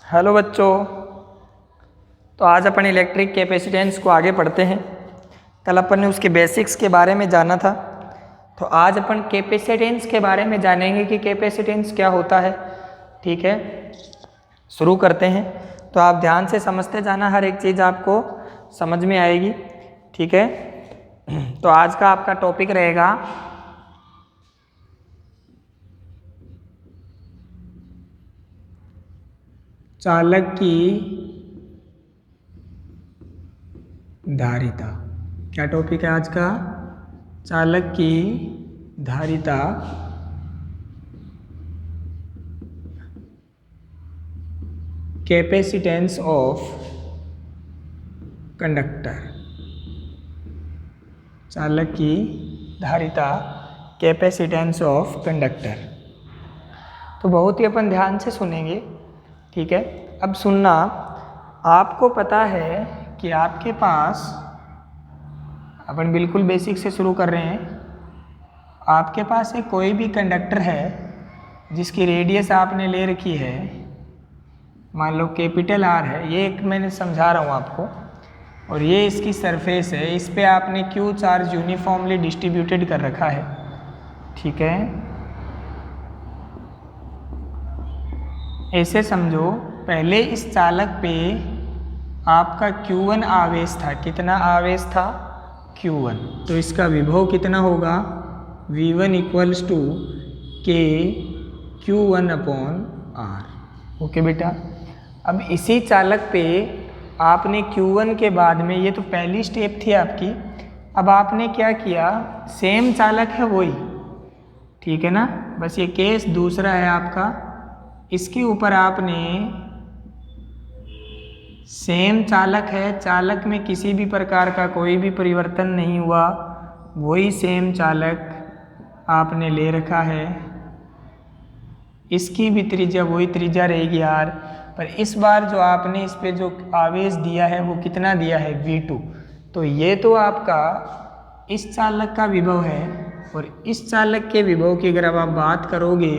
Hello बच्चों। तो आज अपन इलेक्ट्रिक कैपेसिटेंस को आगे पढ़ते हैं। कल अपन ने उसके बेसिक्स के बारे में जाना था, तो आज अपन कैपेसिटेंस के बारे में जानेंगे कि कैपेसिटेंस क्या होता है। ठीक है, शुरू करते हैं। तो आप ध्यान से समझते जाना, हर एक चीज़ आपको समझ में आएगी। ठीक है, तो आज का आपका टॉपिक रहेगा चालक की धारिता। क्या टॉपिक है आज का? चालक की धारिता कैपेसिटेंस ऑफ कंडक्टर। चालक की धारिता कैपेसिटेंस ऑफ कंडक्टर। तो बहुत ही अपन ध्यान से सुनेंगे। ठीक है, अब सुनना। आपको पता है कि आपके पास, अपन बिल्कुल बेसिक से शुरू कर रहे हैं। आपके पास एक कोई भी कंडक्टर है जिसकी रेडियस आपने ले रखी है, मान लो कैपिटल आर है। ये एक मैंने समझा रहा हूँ आपको, और ये इसकी सरफेस है। इस पे आपने क्यू चार्ज यूनिफॉर्मली डिस्ट्रीब्यूटेड कर रखा है। ठीक है, ऐसे समझो, पहले इस चालक पे आपका Q1 आवेश था। कितना आवेश था? Q1। तो इसका विभव कितना होगा? V1 इक्वल्स टू के Q1/R। ओके बेटा। अब इसी चालक पे आपने Q1 के बाद में, ये तो पहली स्टेप थी आपकी, अब आपने क्या किया? सेम चालक है वही, ठीक है ना, बस ये केस दूसरा है आपका। इसके ऊपर आपने, सेम चालक है, चालक में किसी भी प्रकार का कोई भी परिवर्तन नहीं हुआ, वही सेम चालक आपने ले रखा है। इसकी भी त्रिज्या वही त्रिज्या रहेगी R, पर इस बार जो आपने इस पे जो आवेश दिया है वो कितना दिया है? V2। तो ये तो आपका इस चालक का विभव है, और इस चालक के विभव की अगर अब आप बात करोगे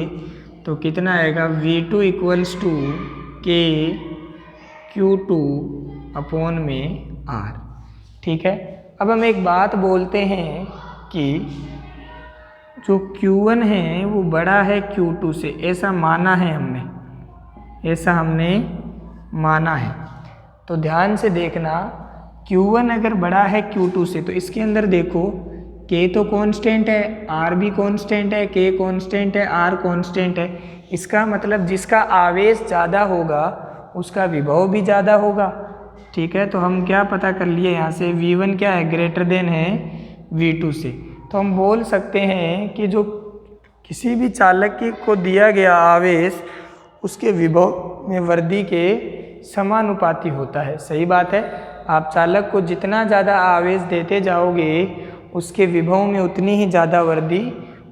तो कितना आएगा? V2 इक्वल्स टू के Q2/R। ठीक है, अब हम एक बात बोलते हैं कि जो Q1 है वो बड़ा है Q2 से, ऐसा माना है हमने, ऐसा हमने माना है। तो ध्यान से देखना, Q1 अगर बड़ा है Q2 से, तो इसके अंदर देखो K तो कांस्टेंट है, R भी कांस्टेंट है, K कांस्टेंट है, R कांस्टेंट है। इसका मतलब जिसका आवेश ज़्यादा होगा उसका विभव भी ज़्यादा होगा। ठीक है, तो हम क्या पता कर लिए यहाँ से? V1 क्या है? ग्रेटर देन है V2 से। तो हम बोल सकते हैं कि जो किसी भी चालक को दिया गया आवेश उसके विभव में वृद्धि के समानुपाती होता है। सही बात है। आप चालक को जितना ज़्यादा आवेश देते जाओगे उसके विभव में उतनी ही ज़्यादा वृद्धि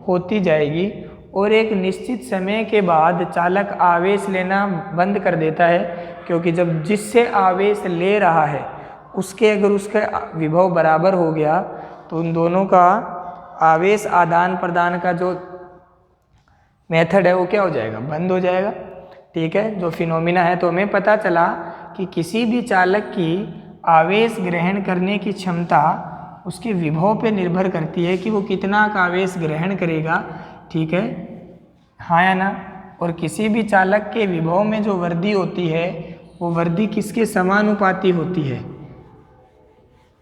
होती जाएगी, और एक निश्चित समय के बाद चालक आवेश लेना बंद कर देता है, क्योंकि जब जिससे आवेश ले रहा है उसके अगर उसका विभव बराबर हो गया तो उन दोनों का आवेश आदान प्रदान का जो मेथड है वो क्या हो जाएगा? बंद हो जाएगा। ठीक है, जो फिनोमिना है। तो हमें पता चला कि किसी भी चालक की आवेश ग्रहण करने की क्षमता उसके विभव पे निर्भर करती है कि वो कितना का आवेश ग्रहण करेगा। ठीक है, हाँ या ना? और किसी भी चालक के विभव में जो वृद्धि होती है वो वृद्धि किसके समानुपाती होती है?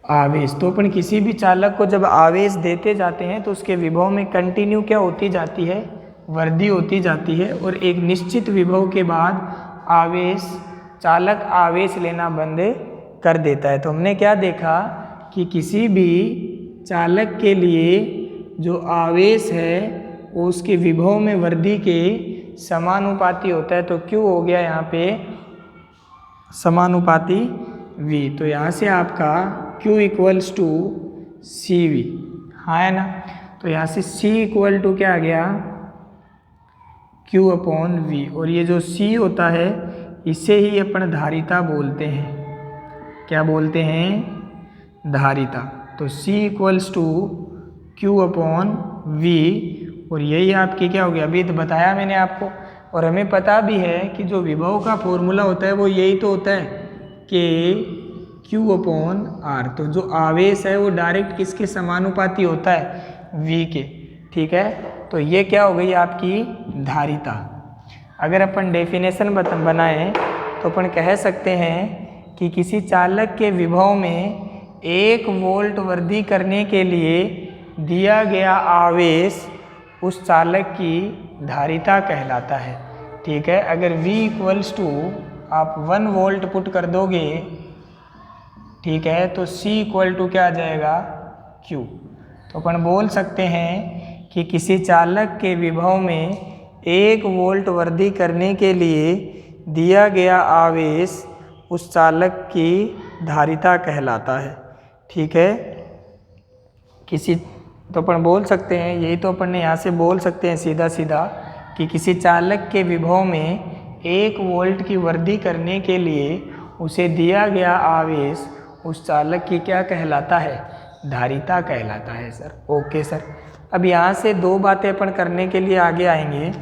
आवेश। तो अपन किसी भी चालक को जब आवेश देते जाते हैं तो उसके विभव में कंटिन्यू क्या होती जाती है? वृद्धि होती जाती है, और एक निश्चित विभव के बाद चालक आवेश लेना बंद कर देता है। तो हमने क्या देखा कि किसी भी चालक के लिए जो आवेश है वो उसके विभव में वृद्धि के समानुपाती होता है। तो Q हो गया यहाँ पे समानुपाती V। तो यहाँ से आपका Q इक्वल्स टू CV, हाँ है ना? तो यहाँ से C इक्वल टू क्या आ गया? Q/V। और ये जो C होता है इसे ही अपन धारिता बोलते हैं। क्या बोलते हैं? धारिता। तो C इक्वल्स टू Q/V, और यही आपकी क्या हो गया? अभी तो बताया मैंने आपको, और हमें पता भी है कि जो विभव का फॉर्मूला होता है वो यही तो होता है कि Q/R। तो जो आवेश है वो डायरेक्ट किसके समानुपाती होता है, V के। ठीक है, तो ये क्या हो गई आपकी धारिता। अगर अपन डेफिनेशन बनाएं तो अपन कह सकते हैं कि किसी चालक के विभव में 1 वोल्ट वृद्धि करने के लिए दिया गया आवेश उस चालक की धारिता कहलाता है। ठीक है, अगर V = आप 1 वोल्ट पुट कर दोगे, ठीक है, तो C = क्या आ जाएगा, Q। तो अपन बोल सकते हैं कि किसी चालक के विभव में 1 वोल्ट वृद्धि करने के लिए दिया गया आवेश उस चालक की धारिता कहलाता है। ठीक है, तो अपन बोल सकते हैं, यही तो अपन ने यहाँ से बोल सकते हैं सीधा सीधा कि किसी चालक के विभव में 1 वोल्ट की वृद्धि करने के लिए उसे दिया गया आवेश उस चालक की क्या कहलाता है, धारिता कहलाता है सर। ओके सर, अब यहाँ से 2 बातें अपन करने के लिए आगे आएंगे।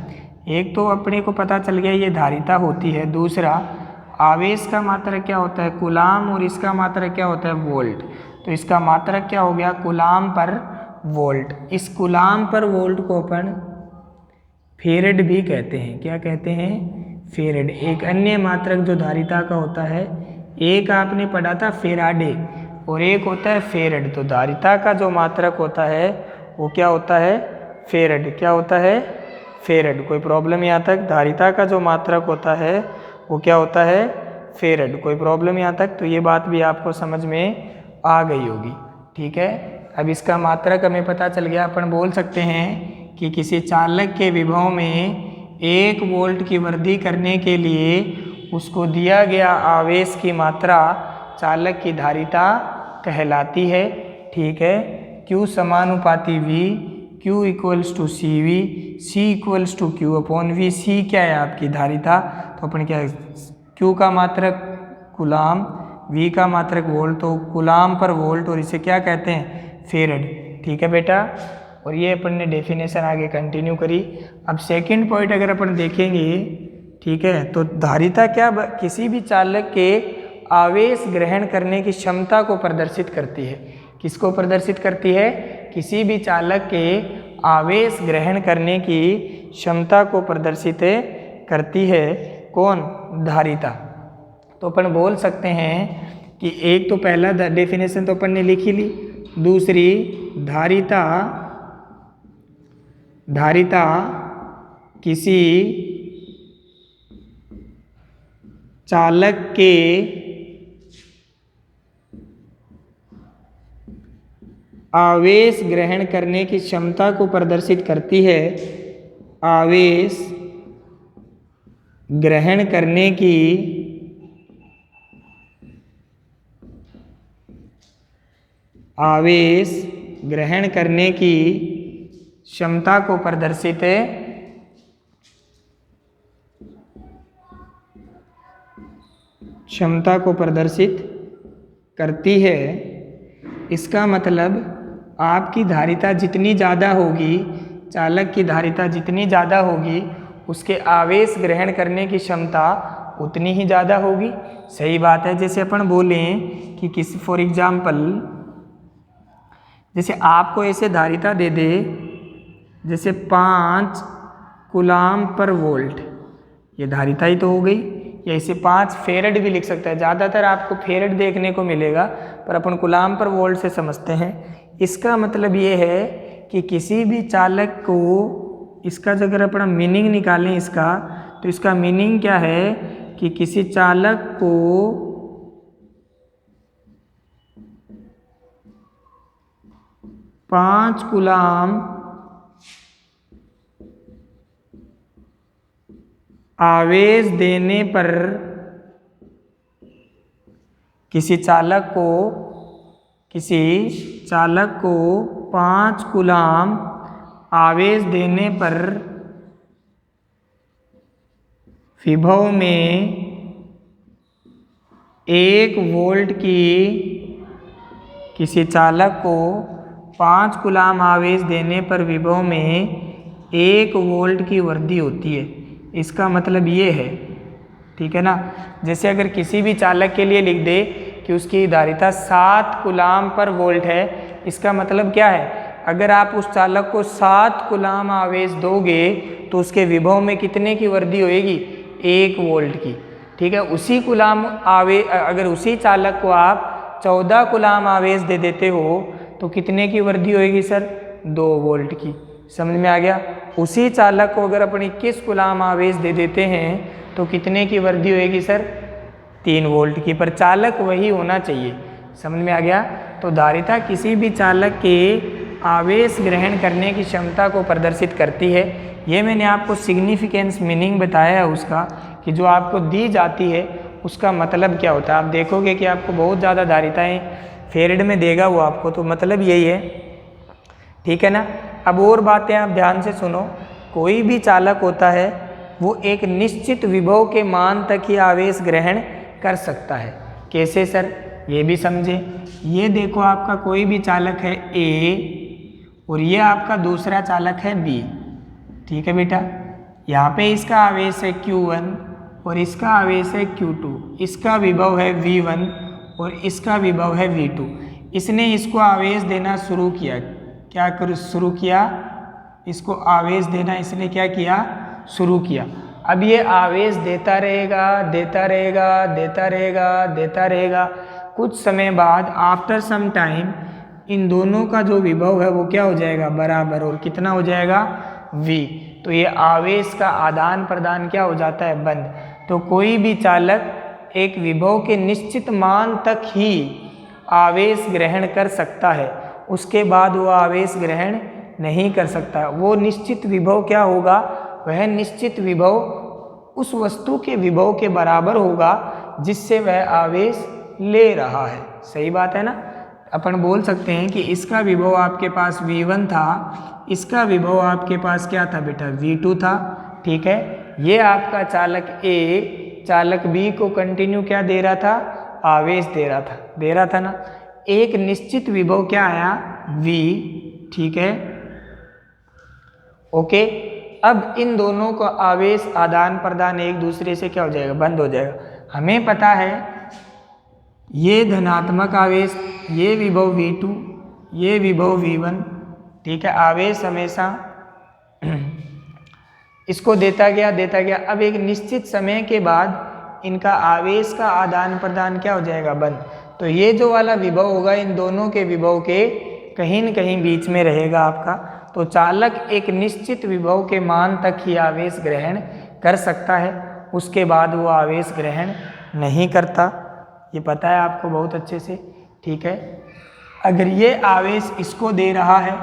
एक तो अपने को पता चल गया ये धारिता होती है, दूसरा आवेश का मात्रक क्या होता है, कूलाम, और इसका मात्रक क्या होता है, वोल्ट। तो इसका मात्रक क्या हो गया, कूलाम पर वोल्ट। इस कूलाम पर वोल्ट को अपन फेरेड भी कहते हैं। क्या कहते हैं, फेरेड। एक अन्य मात्रक जो धारिता का होता है, एक आपने पढ़ा था फेराडे और एक होता है फेरेड। तो धारिता का जो मात्रक होता है वो क्या होता है, फेरेड। क्या होता है, फेरेड। कोई प्रॉब्लम यहाँ तक, धारिता का जो मात्रक होता है वो क्या होता है, फेरेड। कोई प्रॉब्लम यहाँ तक, तो ये बात भी आपको समझ में आ गई होगी। ठीक है, अब इसका मात्रक हमें पता चल गया। अपन बोल सकते हैं कि किसी चालक के विभव में 1 वोल्ट की वृद्धि करने के लिए उसको दिया गया आवेश की मात्रा चालक की धारिता कहलाती है। ठीक है, Q समानुपाती V, Q = CV, C = Q/V। C क्या है, आपकी धारिता। तो अपन क्या, Q का मात्रक कूलाम, V का मात्रक वोल्ट, तो कूलाम पर वोल्ट, और इसे क्या कहते हैं, फेरेड। ठीक है बेटा, और ये अपन ने डेफिनेशन आगे कंटिन्यू करी। अब सेकंड पॉइंट अगर अपन देखेंगे, ठीक है, तो धारिता क्या, किसी भी चालक के आवेश ग्रहण करने की क्षमता को प्रदर्शित करती है। किसको प्रदर्शित करती है, किसी भी चालक के आवेश ग्रहण करने की क्षमता को प्रदर्शित करती है। कौन, धारिता। तो अपन बोल सकते हैं कि एक तो पहला डेफिनेशन तो अपन ने लिख ही ली, दूसरी धारिता किसी चालक के आवेश ग्रहण करने की क्षमता को प्रदर्शित करती है। आवेश ग्रहण करने की क्षमता को प्रदर्शित करती है। इसका मतलब आपकी धारिता जितनी ज़्यादा होगी, चालक की धारिता जितनी ज़्यादा होगी, उसके आवेश ग्रहण करने की क्षमता उतनी ही ज़्यादा होगी। सही बात है। जैसे अपन बोलें कि किसी, फॉर एग्जाम्पल, जैसे आपको ऐसे धारिता दे दे, जैसे 5 कूलाम पर वोल्ट, ये धारिता ही तो हो गई। या इसे 5 फेरेड भी लिख सकता है, ज़्यादातर आपको फेरेड देखने को मिलेगा, पर अपन कूलाम पर वोल्ट से समझते हैं। इसका मतलब ये है कि किसी भी चालक को, इसका अगर अपना मीनिंग निकालें इसका, तो इसका मीनिंग क्या है कि किसी चालक को पाँच कूलाम आवेश देने पर किसी चालक को 5 कूलाम आवेश देने पर विभव में 1 वोल्ट की, किसी चालक को 5 कूलाम आवेश देने पर विभव में 1 वोल्ट की वृद्धि होती है। इसका मतलब ये है, ठीक है ना। जैसे अगर किसी भी चालक के लिए लिख दे कि उसकी धारिता 7 कूलाम पर वोल्ट है, इसका मतलब क्या है, अगर आप उस चालक को 7 कूलाम आवेश दोगे तो उसके विभव में कितने की वृद्धि होएगी, 1 वोल्ट की, ठीक है। उसी कूलाम आवेश, अगर उसी चालक को आप 14 कूलाम आवेश दे देते हो तो कितने की वृद्धि होएगी सर, 2 वोल्ट की। समझ में आ गया। उसी चालक को अगर अपन 21 कूलाम आवेश दे देते हैं तो कितने की वृद्धि होएगी सर, 3 वोल्ट की, पर चालक वही होना चाहिए। समझ में आ गया। तो धारिता किसी भी चालक के आवेश ग्रहण करने की क्षमता को प्रदर्शित करती है। ये मैंने आपको सिग्निफिकेंस मीनिंग बताया है उसका, कि जो आपको दी जाती है उसका मतलब क्या होता है। आप देखोगे कि आपको बहुत ज़्यादा धारिताएं फेरेड में देगा वो आपको, तो मतलब यही है, ठीक है ना। अब और बातें आप ध्यान से सुनो। कोई भी चालक होता है वो एक निश्चित विभव के मान तक ही आवेश ग्रहण कर सकता है। कैसे सर, ये भी समझे। ये देखो आपका कोई भी चालक है ए और ये आपका दूसरा चालक है बी, ठीक है बेटा। यहाँ पे इसका आवेश है Q1 और इसका आवेश है Q2, इसका विभव है V1 और इसका विभव है V2। इसने इसको आवेश देना शुरू किया, क्या कर शुरू किया, इसको आवेश देना इसने क्या किया, शुरू किया। अब ये आवेश देता रहेगा देता रहेगा देता रहेगा देता रहेगा। कुछ समय बाद आफ्टर सम टाइम इन दोनों का जो विभव है वो क्या हो जाएगा, बराबर, और कितना हो जाएगा, V। तो ये आवेश का आदान प्रदान क्या हो जाता है, बंद। तो कोई भी चालक एक विभव के निश्चित मान तक ही आवेश ग्रहण कर सकता है, उसके बाद वो आवेश ग्रहण नहीं कर सकता। वो निश्चित विभव क्या होगा, वह निश्चित विभव उस वस्तु के विभव के बराबर होगा जिससे वह आवेश ले रहा है। सही बात है ना। अपन बोल सकते हैं कि इसका विभव आपके पास V1 था, इसका विभव आपके पास क्या था बेटा, V2 था, ठीक है। ये आपका चालक A चालक B को कंटिन्यू क्या दे रहा था, आवेश दे रहा था ना। एक निश्चित विभव क्या आया, V, ठीक है, ओके। अब इन दोनों का आवेश आदान प्रदान एक दूसरे से क्या हो जाएगा, बंद हो जाएगा। हमें पता है ये धनात्मक आवेश, ये विभव V2, ये विभव V1, ठीक है। आवेश हमेशा इसको देता गया। अब एक निश्चित समय के बाद इनका आवेश का आदान प्रदान क्या हो जाएगा, बंद। तो ये जो वाला विभव होगा इन दोनों के विभव के कहीं न कहीं बीच में रहेगा आपका। तो चालक एक निश्चित विभव के मान तक ही आवेश ग्रहण कर सकता है, उसके बाद वो आवेश ग्रहण नहीं करता। ये पता है आपको बहुत अच्छे से, ठीक है। अगर ये आवेश इसको दे रहा है,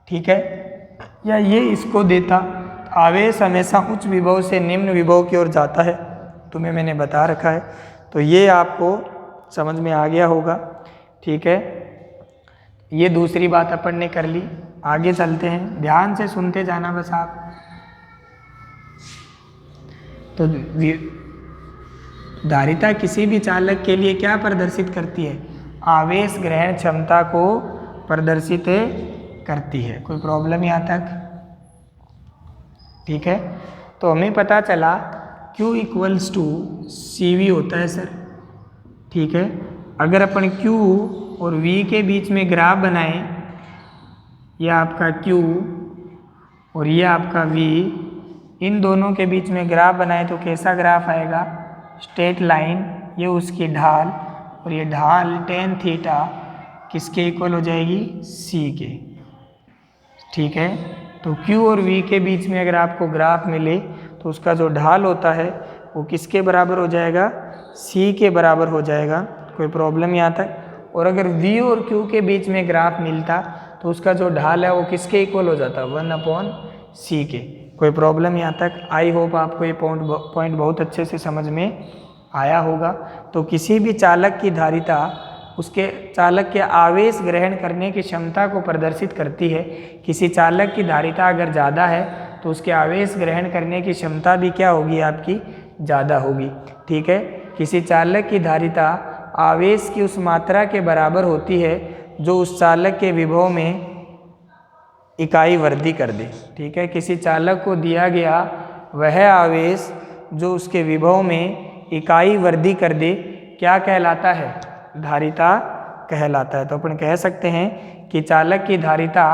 ठीक है, या ये इसको देता, आवेश हमेशा उच्च विभव से निम्न विभव की ओर जाता है, तुम्हें मैंने बता रखा है। तो ये आपको समझ में आ गया होगा, ठीक है। ये दूसरी बात अपन ने कर ली। आगे चलते हैं, ध्यान से सुनते जाना बस आप। तो धारिता किसी भी चालक के लिए क्या प्रदर्शित करती है, आवेश ग्रहण क्षमता को प्रदर्शित करती है। कोई प्रॉब्लम यहाँ तक, ठीक है। तो हमें पता चला Q इक्वल्स टू CV होता है सर, ठीक है। अगर अपन Q और V के बीच में ग्राफ बनाएं, यह आपका Q और ये आपका V, इन दोनों के बीच में ग्राफ बनाए तो कैसा ग्राफ आएगा, स्ट्रेट लाइन, ये उसकी ढाल, और ये ढाल tan थीटा किसके इक्वल हो जाएगी, C के, ठीक है। तो Q और V के बीच में अगर आपको ग्राफ मिले तो उसका जो ढाल होता है वो किसके बराबर हो जाएगा, C के बराबर हो जाएगा। कोई प्रॉब्लम यहाँ तक। और अगर V और Q के बीच में ग्राफ मिलता तो उसका जो ढाल है वो किसके इक्वल हो जाता, 1/C के। कोई प्रॉब्लम यहाँ तक। आई होप आपको ये पॉइंट बहुत अच्छे से समझ में आया होगा। तो किसी भी चालक की धारिता उसके चालक के आवेश ग्रहण करने की क्षमता को प्रदर्शित करती है। किसी चालक की धारिता अगर ज़्यादा है तो उसके आवेश ग्रहण करने की क्षमता भी क्या होगी, आपकी ज़्यादा होगी, ठीक है। किसी चालक की धारिता आवेश की उस मात्रा के बराबर होती है जो उस चालक के विभव में इकाई वृद्धि कर दे, ठीक है। किसी चालक को दिया गया वह आवेश जो उसके विभव में इकाई वृद्धि कर दे क्या कहलाता है? धारिता कहलाता है। तो अपन कह सकते हैं कि चालक की धारिता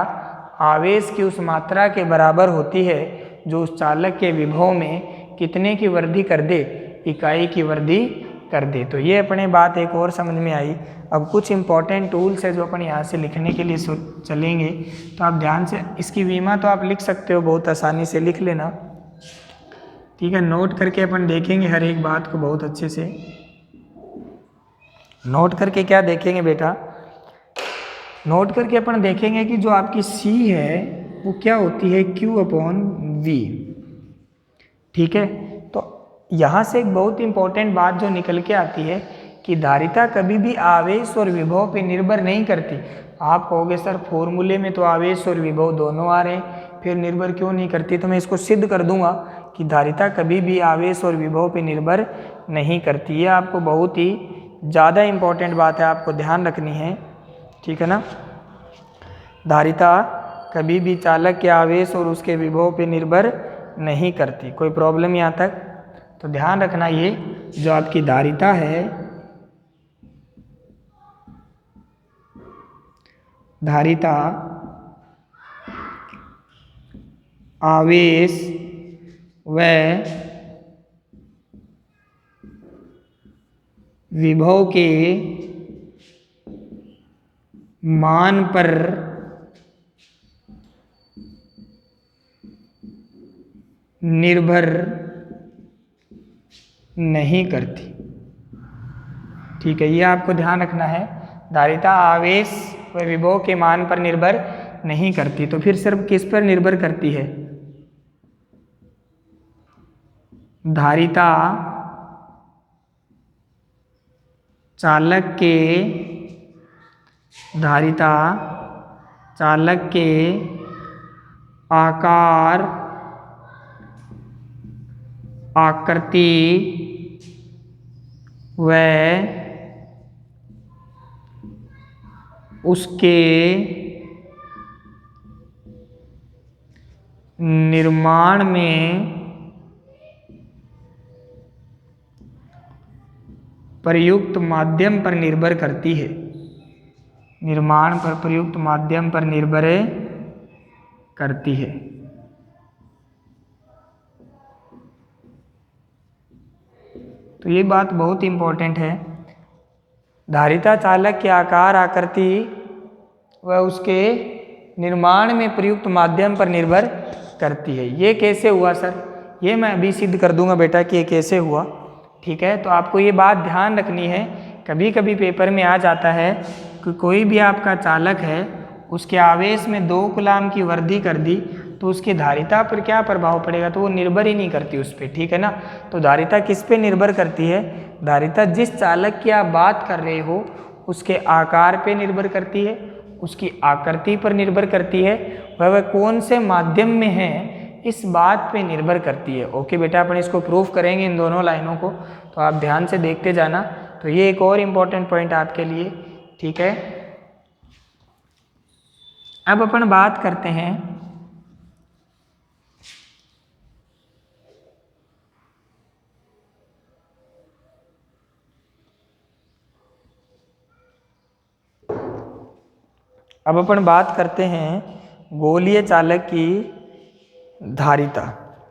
आवेश की उस मात्रा के बराबर होती है जो उस चालक के विभव में कितने की वृद्धि कर दे? इकाई की वृद्धि कर दे। तो ये अपने बात एक और समझ में आई। अब कुछ इंपॉर्टेंट टूल्स है जो अपन यहाँ से लिखने के लिए चलेंगे, तो आप ध्यान से इसकी विमा तो आप लिख सकते हो, बहुत आसानी से लिख लेना, ठीक है। नोट करके अपन देखेंगे हर एक बात को बहुत अच्छे से। नोट करके क्या देखेंगे बेटा? नोट करके अपन देखेंगे कि जो आपकी C है वो क्या होती है? Q/V, ठीक है। तो यहाँ से एक बहुत इंपॉर्टेंट बात जो निकल के आती है कि धारिता कभी भी आवेश और विभव पे निर्भर नहीं करती। आप कहोगे सर फॉर्मूले में तो आवेश और विभव दोनों आ रहे हैं, फिर निर्भर क्यों नहीं करती? तो मैं इसको सिद्ध कर दूंगा कि धारिता कभी भी आवेश और विभव पे निर्भर नहीं करती। ये आपको बहुत ही ज़्यादा इम्पोर्टेंट बात है, आपको ध्यान रखनी है, ठीक है ना। धारिता कभी भी चालक के आवेश और उसके विभव पे निर्भर नहीं करती। कोई प्रॉब्लम यहाँ तक? तो ध्यान रखना, ये जो आपकी धारिता है, धारिता आवेश व विभव के मान पर निर्भर नहीं करती, ठीक है। ये आपको ध्यान रखना है, धारिता आवेश व विभव के मान पर निर्भर नहीं करती। तो फिर सिर्फ किस पर निर्भर करती है? धारिता चालक के आकार, आकृति व उसके निर्माण में प्रयुक्त माध्यम पर निर्भर करती है। निर्माण पर प्रयुक्त माध्यम पर निर्भर करती है। तो ये बात बहुत इंपॉर्टेंट है। धारिता चालक के आकार, आकृति व उसके निर्माण में प्रयुक्त माध्यम पर निर्भर करती है। ये कैसे हुआ सर? ये मैं अभी सिद्ध कर दूंगा बेटा कि ये कैसे हुआ, ठीक है। तो आपको ये बात ध्यान रखनी है, कभी कभी पेपर में आ जाता है कि कोई भी आपका चालक है, उसके आवेश में 2 कूलाम की वृद्धि कर दी तो उसकी धारिता पर क्या प्रभाव पड़ेगा? तो वो निर्भर ही नहीं करती उस पर, ठीक है ना। तो धारिता किस पे निर्भर करती है? धारिता जिस चालक की आप बात कर रहे हो उसके आकार पे निर्भर करती है, उसकी आकृति पर निर्भर करती है, वह कौन से माध्यम में है इस बात पे निर्भर करती है। ओके बेटा, अपन इसको प्रूफ करेंगे इन दोनों लाइनों को, तो आप ध्यान से देखते जाना। तो ये एक और इम्पोर्टेंट पॉइंट आपके लिए, ठीक है। अब अपन बात करते हैं गोलीय चालक की धारिता।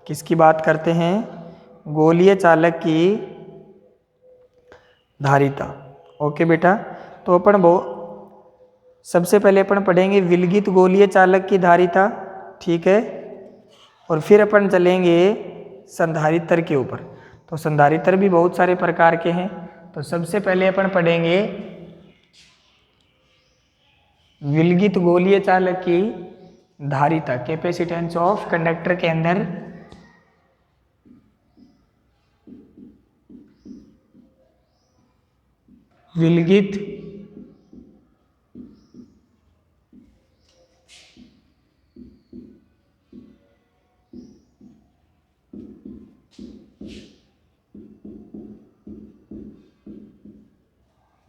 किसकी बात करते हैं? गोलीय चालक की धारिता। ओके बेटा, तो अपन सबसे पहले अपन पढ़ेंगे विलगित गोलीय चालक की धारिता, ठीक है। और फिर अपन चलेंगे संधारित्र के ऊपर। तो संधारित्र भी बहुत सारे प्रकार के हैं। तो सबसे पहले अपन पढ़ेंगे विलगित गोलीय चालक की धारिता, कैपेसिटेंस ऑफ कंडक्टर के अंदर विलगित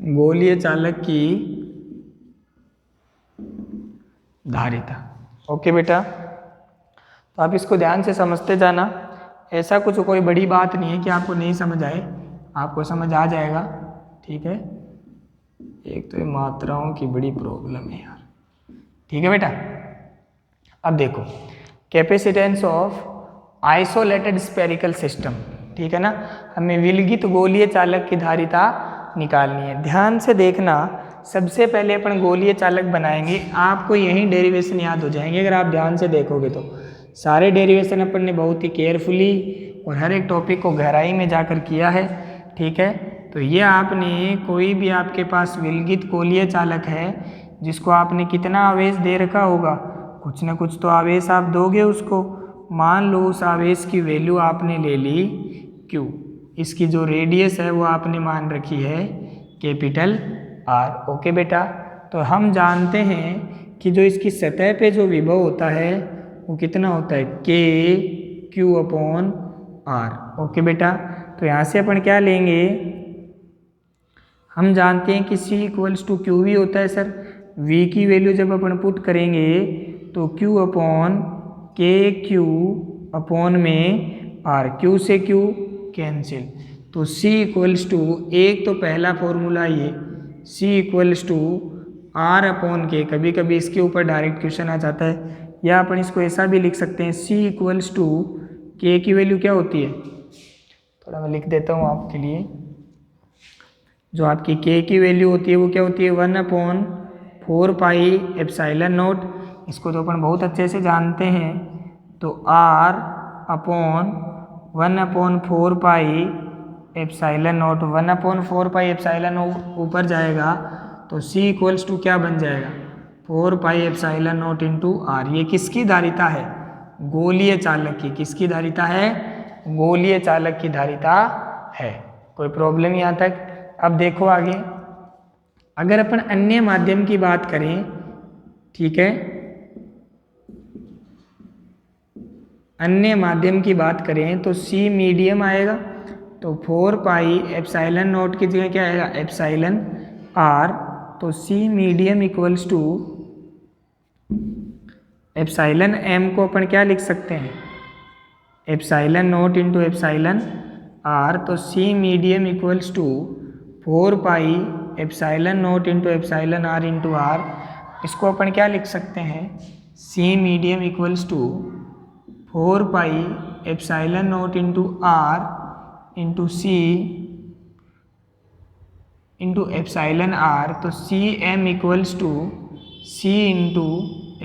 गोलीय चालक की धारिता। ओके बेटा, तो आप इसको ध्यान से समझते जाना। ऐसा कुछ कोई बड़ी बात नहीं है कि आपको नहीं समझ आए, आपको समझ आ जाएगा। ठीक है, एक तो ये मात्राओं की बड़ी प्रॉब्लम है यार। ठीक है बेटा, अब देखो capacitance of isolated spherical system. ठीक है ना, हमें विलगित गोलीय चालक की धारिता निकालनी है। ध्यान से देखना, सबसे पहले अपन गोलीय चालक बनाएंगे, आपको यही डेरिवेशन याद हो जाएंगे अगर आप ध्यान से देखोगे तो। सारे डेरिवेशन अपन ने बहुत ही केयरफुली और हर एक टॉपिक को गहराई में जाकर किया है। ठीक है, तो ये आपने कोई भी आपके पास विलगित गोलीय चालक है जिसको आपने कितना आवेश दे रखा होगा, कुछ ना कुछ तो आवेश आप दोगे उसको। मान लो उस आवेश की वैल्यू आपने ले ली Q, इसकी जो रेडियस है वो आपने मान रखी है कैपिटल R। ओके बेटा, तो हम जानते हैं कि जो इसकी सतह पे जो विभव होता है वो कितना होता है KQ/R। ओके बेटा, तो यहाँ से अपन क्या लेंगे, हम जानते हैं कि C = QV होता है सर। V की वैल्यू जब अपन पुट करेंगे तो Q/KQ में R, Q से Q कैंसिल, तो C = एक तो पहला फॉर्मूला ये C = R/K। कभी कभी इसके ऊपर डायरेक्ट क्वेश्चन आ जाता है, या अपन इसको ऐसा भी लिख सकते हैं C = K की वैल्यू क्या होती है, थोड़ा मैं लिख देता हूँ आपके लिए। जो आपकी K की वैल्यू होती है वो क्या होती है 1/4πε0। इसको तो अपन बहुत अच्छे से जानते हैं, तो R/1/4πε0, 1/4πε0 ऊपर जाएगा तो C = क्या बन जाएगा 4πε0 R। ये किसकी धारिता है, गोलीय चालक की। किसकी धारिता है, गोलीय चालक की धारिता है। कोई प्रॉब्लम यहाँ तक। अब देखो आगे, अगर अपन अन्य माध्यम की बात करें, ठीक है, अन्य माध्यम की बात करें तो C मीडियम आएगा, तो 4πε0 की जगह क्या आएगा εr। तो C मीडियम = εm को अपन क्या लिख सकते हैं ε0 × εr। तो C मीडियम = 4πε0 × εr। इसको अपन क्या लिख सकते हैं, C medium = 4πε0 × R × C × εr। तो Cm = C ×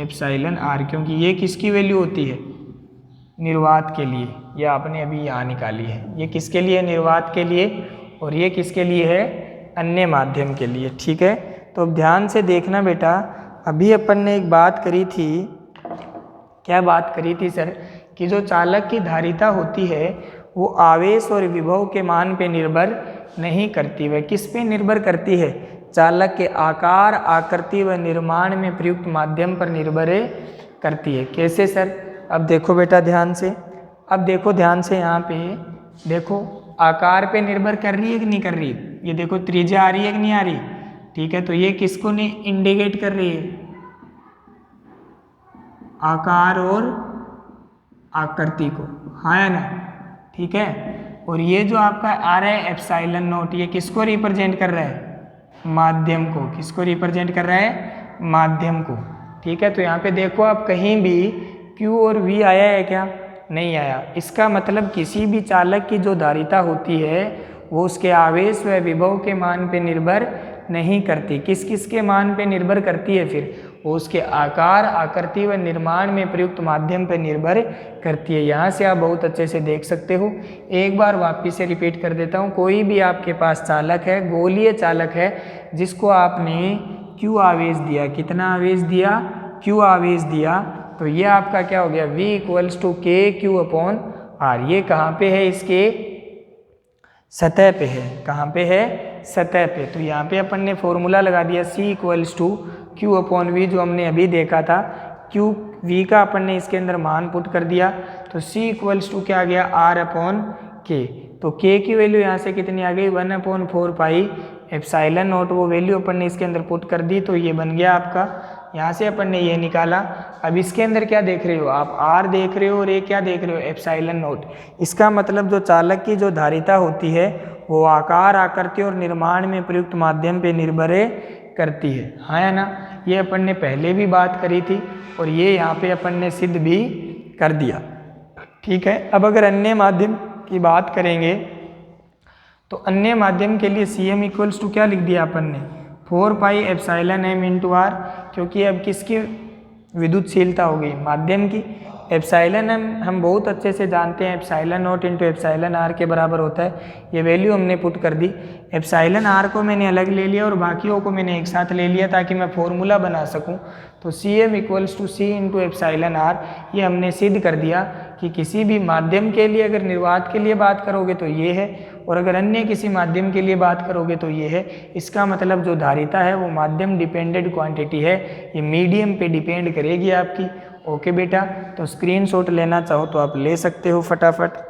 εr, क्योंकि ये किसकी वैल्यू होती है, निर्वात के लिए। ये आपने अभी यहाँ निकाली है, ये किसके लिए, निर्वात के लिए, और ये किसके लिए है, अन्य माध्यम के लिए। ठीक है, तो ध्यान से देखना बेटा, अभी अपन ने एक बात करी थी, क्या बात करी थी सर, कि जो चालक की धारिता होती है वो आवेश और विभव के मान पे निर्भर नहीं करती, वह किस पे निर्भर करती है, चालक के आकार, आकृति व निर्माण में प्रयुक्त माध्यम पर निर्भर करती है। कैसे सर, अब देखो बेटा ध्यान से, अब देखो ध्यान से, यहाँ पे देखो आकार पे निर्भर कर रही है कि नहीं कर रही, ये देखो त्रिज्या आ रही है कि नहीं आ रही। ठीक है, तो ये किसको नहीं इंडिकेट कर रही है, आकार और आकृति को, हाँ या ना। ठीक है, और ये जो आपका आ रहा है ε0, ये किसको रिप्रेजेंट कर रहा है, माध्यम को। किसको रिप्रेजेंट कर रहा है, माध्यम को। ठीक है, तो यहाँ पे देखो आप, कहीं भी Q और V आया है क्या, नहीं आया। इसका मतलब किसी भी चालक की जो धारिता होती है वो उसके आवेश व विभव के मान पे निर्भर नहीं करती। किस किस के मान पे निर्भर करती है, फिर वो उसके आकार, आकृति व निर्माण में प्रयुक्त माध्यम पर निर्भर करती है। यहाँ से आप बहुत अच्छे से देख सकते हो। एक बार वापिस से रिपीट कर देता हूँ, कोई भी आपके पास चालक है, गोलीय चालक है, जिसको आपने Q आवेश दिया, कितना आवेश दिया, Q आवेश दिया, तो ये आपका क्या हो गया, V = KQ/R। ये कहाँ पे है, इसके सतह पे है। कहाँ पे है, सतह पे। तो यहाँ पे अपन ने फॉर्मूला लगा दिया C = Q/V, जो हमने अभी देखा था। V का अपन ने इसके अंदर मान पुट कर दिया, तो C = क्या आ गया, R/K। तो K की वैल्यू यहाँ से कितनी आ गई, 1/4πε0, वो वैल्यू अपन ने इसके अंदर पुट कर दी, तो ये बन गया आपका यहाँ से अपन ने ये निकाला। अब इसके अंदर क्या देख रहे हो आप, आर देख रहे हो और ये क्या देख रहे हो, एप्सिलॉन नोट। इसका मतलब जो चालक की जो धारिता होती है वो आकार, आकृति और निर्माण में प्रयुक्त माध्यम पे निर्भर करती है, हाँ या ना। ये अपन ने पहले भी बात करी थी और ये यहाँ पे अपन ने सिद्ध भी कर दिया, ठीक है। अब अगर अन्य माध्यम की बात करेंगे तो अन्य माध्यम के लिए Cm इक्वल्स टू क्या लिख दिया अपन ने, 4 pi epsilon m into R, क्योंकि अब किसकी विद्युतशीलता हो गई, माध्यम की। एप्सिलॉन m हम बहुत अच्छे से जानते हैं, epsilon not into epsilon R के बराबर होता है। ये वैल्यू हमने पुट कर दी। एप्सिलॉन आर को मैंने अलग ले लिया और बाकियों को मैंने एक साथ ले लिया ताकि मैं फॉर्मूला बना सकूं। तो Cm equals to C into epsilon R, ये हमने सिद्ध कर दिया कि किसी भी माध्यम के लिए अगर निर्वात के लिए बात करोगे तो ये है, और अगर अन्य किसी माध्यम के लिए बात करोगे तो ये है। इसका मतलब जो धारिता है वो माध्यम डिपेंडेंट क्वांटिटी है, ये मीडियम पे डिपेंड करेगी आपकी। ओके बेटा, तो स्क्रीनशॉट लेना चाहो तो आप ले सकते हो फटाफट।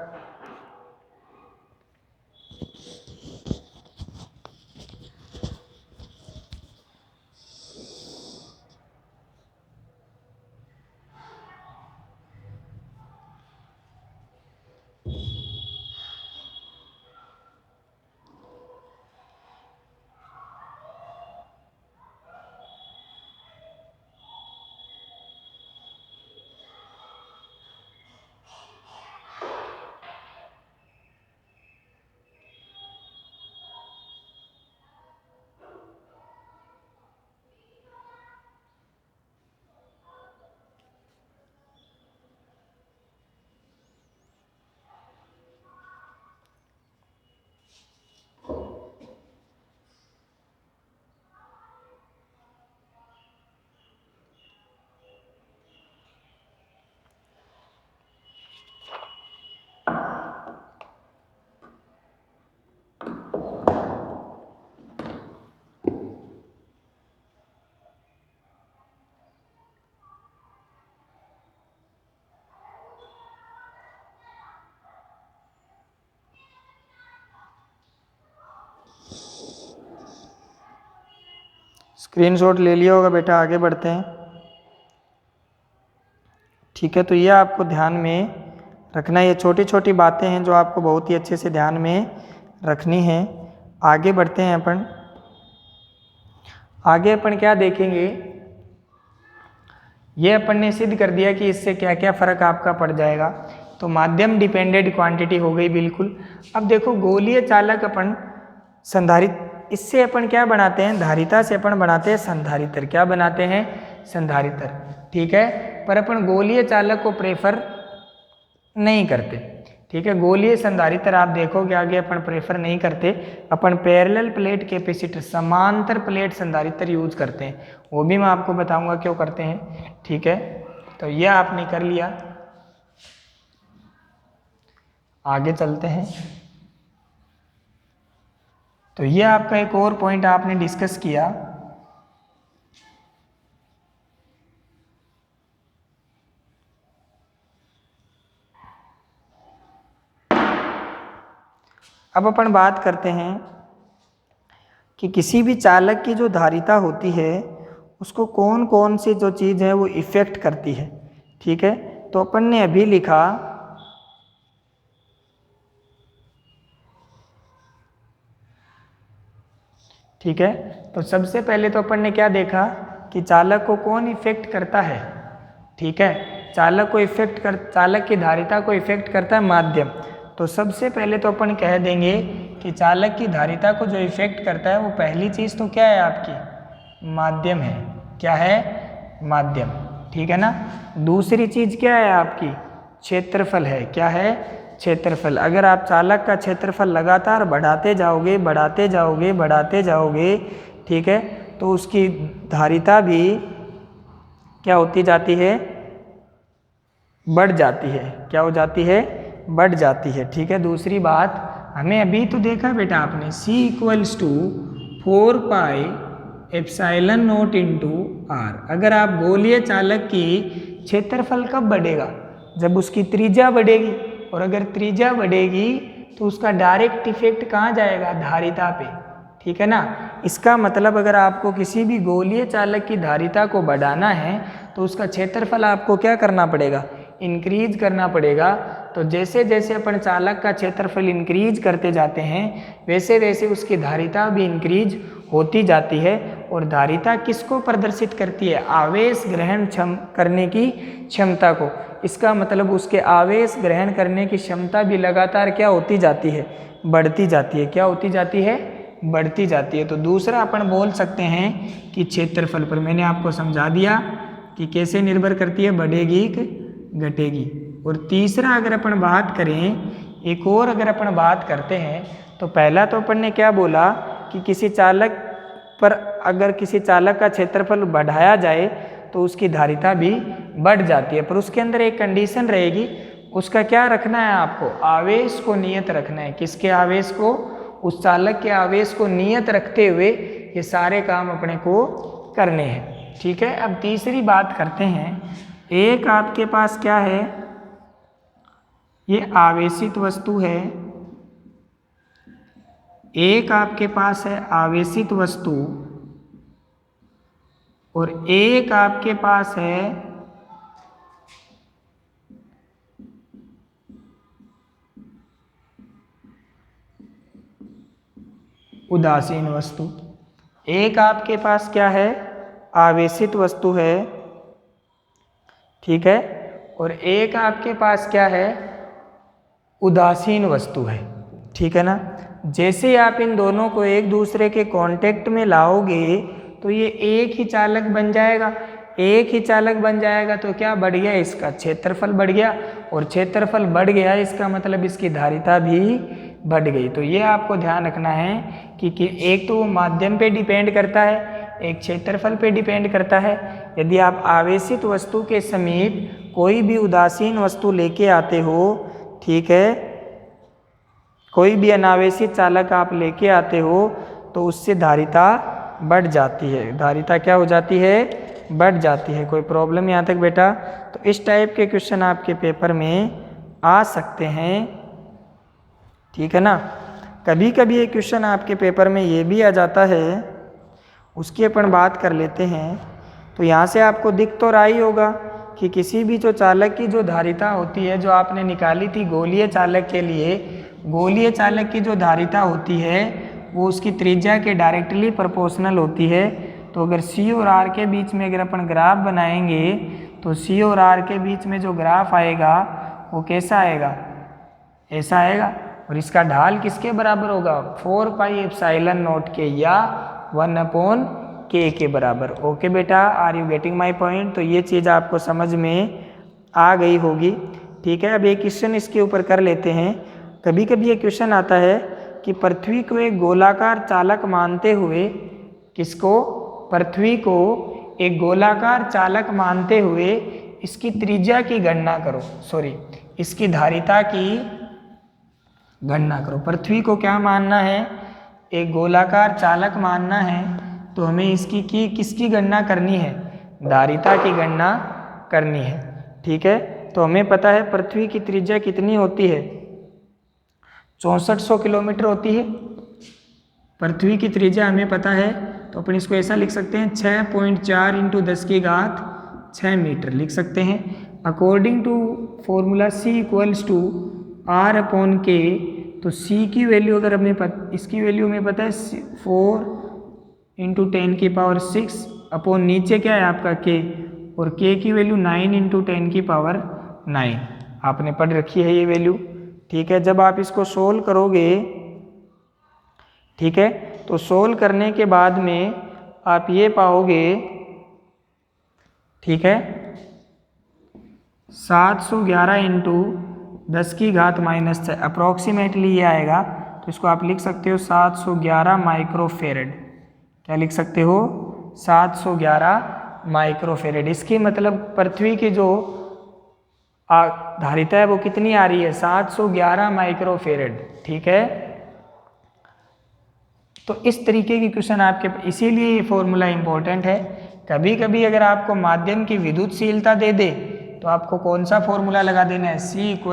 स्क्रीनशॉट ले लिया होगा बेटा, आगे बढ़ते हैं, ठीक है। तो ये आपको ध्यान में रखना, ये छोटी छोटी बातें हैं जो आपको बहुत ही अच्छे से ध्यान में रखनी है। आगे बढ़ते हैं अपन। आगे अपन क्या देखेंगे, ये अपन ने सिद्ध कर दिया कि इससे क्या क्या फर्क आपका पड़ जाएगा। तो माध्यम डिपेंडेंट क्वांटिटी हो गई बिल्कुल। अब देखो गोलीय चालक अपन संधारित, इससे अपन क्या बनाते हैं, धारिता से अपन बनाते हैं संधारित्र। क्या बनाते हैं, संधारित्र, ठीक है। पर अपन गोलीय चालक को प्रेफर नहीं करते, ठीक है। गोलीय संधारित्र आप देखोगे आगे अपन प्रेफर नहीं करते, अपन पैरेलल प्लेट कैपेसिटर, समांतर प्लेट संधारित्र यूज करते हैं। वो भी मैं आपको बताऊंगा क्यों करते हैं, ठीक है। तो यह आपने कर लिया, आगे चलते हैं। तो यह आपका एक और पॉइंट आपने डिस्कस किया, अब अपन बात करते हैं कि किसी भी चालक की जो धारिता होती है उसको कौन कौन सी जो चीज़ है वो इफ़ेक्ट करती है, ठीक है। तो अपन ने अभी लिखा ठीक है। तो सबसे पहले तो अपन ने क्या देखा कि चालक को कौन इफेक्ट करता है, ठीक है। चालक की धारिता को इफेक्ट करता है माध्यम। तो सबसे पहले तो अपन कह देंगे कि चालक की धारिता को जो इफेक्ट करता है वो पहली चीज़ तो क्या है आपकी, माध्यम है। क्या है, माध्यम, ठीक है ना। दूसरी चीज़ क्या है आपकी, क्षेत्रफल है। क्या है, क्षेत्रफल। अगर आप चालक का क्षेत्रफल लगातार बढ़ाते जाओगे बढ़ाते जाओगे बढ़ाते जाओगे, ठीक है, तो उसकी धारिता भी क्या होती जाती है, बढ़ जाती है। क्या हो जाती है, बढ़ जाती है, ठीक है। दूसरी बात हमें अभी तो देखा बेटा आपने, C equals to 4 pi epsilon not into R. अगर आप गोलीय चालक की क्षेत्रफल कब बढ़ेगा, जब उसकी त्रिज्या बढ़ेगी, और अगर त्रिज्या बढ़ेगी तो उसका डायरेक्ट इफेक्ट कहाँ जाएगा, धारिता पे, ठीक है ना। इसका मतलब अगर आपको किसी भी गोलीय चालक की धारिता को बढ़ाना है तो उसका क्षेत्रफल आपको क्या करना पड़ेगा, इंक्रीज करना पड़ेगा। तो जैसे जैसे अपन चालक का क्षेत्रफल इंक्रीज करते जाते हैं वैसे वैसे उसकी धारिता भी इंक्रीज होती जाती है। और धारिता किसको प्रदर्शित करती है, आवेश ग्रहण करने की क्षमता को। इसका मतलब उसके आवेश ग्रहण करने की क्षमता भी लगातार क्या होती जाती है, बढ़ती जाती है। क्या होती जाती है, बढ़ती जाती है। तो दूसरा अपन बोल सकते हैं कि क्षेत्रफल पर मैंने आपको समझा दिया कि कैसे निर्भर करती है, बढ़ेगी कि घटेगी। और तीसरा अगर अपन बात करें, एक और अगर अपन बात करते हैं तो पहला तो अपन ने क्या बोला कि किसी चालक पर अगर किसी चालक का क्षेत्रफल बढ़ाया जाए तो उसकी धारिता भी बढ़ जाती है, पर उसके अंदर एक कंडीशन रहेगी। उसका क्या रखना है आपको, आवेश को नियत रखना है। किसके आवेश को, उस चालक के आवेश को नियत रखते हुए ये सारे काम अपने को करने हैं। ठीक है। अब तीसरी बात करते हैं, एक आपके पास क्या है, ये आवेशित वस्तु है। एक आपके पास है आवेशित वस्तु और एक आपके पास है उदासीन वस्तु। एक आपके पास क्या है, आवेशित वस्तु है, ठीक है, और एक आपके पास क्या है, उदासीन वस्तु है, ठीक है ना। जैसे आप इन दोनों को एक दूसरे के कांटेक्ट में लाओगे तो ये एक ही चालक बन जाएगा। एक ही चालक बन जाएगा तो क्या बढ़ गया, इसका क्षेत्रफल बढ़ गया, और क्षेत्रफल बढ़ गया इसका मतलब इसकी धारिता भी बढ़ गई। तो ये आपको ध्यान रखना है कि एक तो वो माध्यम पे डिपेंड करता है, एक क्षेत्रफल पे डिपेंड करता है। यदि आप आवेशित वस्तु के समीप कोई भी उदासीन वस्तु लेके आते हो, ठीक है, कोई भी अनावेशित चालक आप लेके आते हो तो उससे धारिता बढ़ जाती है। धारिता क्या हो जाती है, बढ़ जाती है। कोई प्रॉब्लम यहाँ तक बेटा? तो इस टाइप के क्वेश्चन आपके पेपर में आ सकते हैं, ठीक है ना। कभी कभी एक क्वेश्चन आपके पेपर में ये भी आ जाता है, उसकी अपन बात कर लेते हैं। तो यहाँ से आपको दिख तो रहा ही होगा कि किसी भी जो चालक की जो धारिता होती है, जो आपने निकाली थी गोलीय चालक के लिए, गोलीय चालक की जो धारिता होती है वो उसकी त्रिज्या के डायरेक्टली प्रोपोर्शनल होती है। तो अगर C और R के बीच में अगर अपन ग्राफ बनाएंगे तो C और R के बीच में जो ग्राफ आएगा वो कैसा आएगा, ऐसा आएगा। और इसका ढाल किसके बराबर होगा, 4 पाई एप्सिलॉन नॉट के या 1/k के बराबर। ओके बेटा, are you getting my point? तो ये चीज़ आपको समझ में आ गई होगी, ठीक है। अब एक क्वेश्चन इसके ऊपर कर लेते हैं। कभी कभी ये क्वेश्चन आता है कि पृथ्वी को एक गोलाकार चालक मानते हुए, किसको, पृथ्वी को एक गोलाकार चालक मानते हुए इसकी त्रिज्या की गणना करो, इसकी धारिता की गणना करो। पृथ्वी को क्या मानना है, एक गोलाकार चालक मानना है, तो हमें इसकी किसकी गणना करनी है, धारिता की गणना करनी है, ठीक है। तो हमें पता है पृथ्वी की त्रिज्या कितनी होती है, 6400 किलोमीटर होती है। पृथ्वी की त्रिज्या हमें पता है, तो अपन इसको ऐसा लिख सकते हैं 6.4 × 10⁶ मीटर लिख सकते हैं। According to formula C = R/K, तो C की वैल्यू अगर हमें इसकी वैल्यू हमें पता है 4 × 10⁶, अपॉन नीचे क्या है आपका K, और K की वैल्यू 9 × 10⁹ आपने पढ़ रखी है ये वैल्यू, ठीक है। जब आप इसको सोल्व करोगे, ठीक है, तो सोल्व करने के बाद में आप ये पाओगे, ठीक है, 711 × 10⁻⁻⁶ अप्रॉक्सीमेटली ये आएगा। तो इसको आप लिख सकते हो 711 माइक्रोफेरेड। क्या लिख सकते हो, 711 माइक्रोफेरेड। इसकी मतलब पृथ्वी की जो धारिता है वो कितनी आ रही है, 711 माइक्रोफेरेड, ठीक है। तो इस तरीके की क्वेश्चन आपके, इसीलिए ये फॉर्मूला इंपॉर्टेंट है। कभी कभी अगर आपको माध्यम की विद्युतशीलता दे दे तो आपको कौन सा फॉर्मूला लगा देना है, C =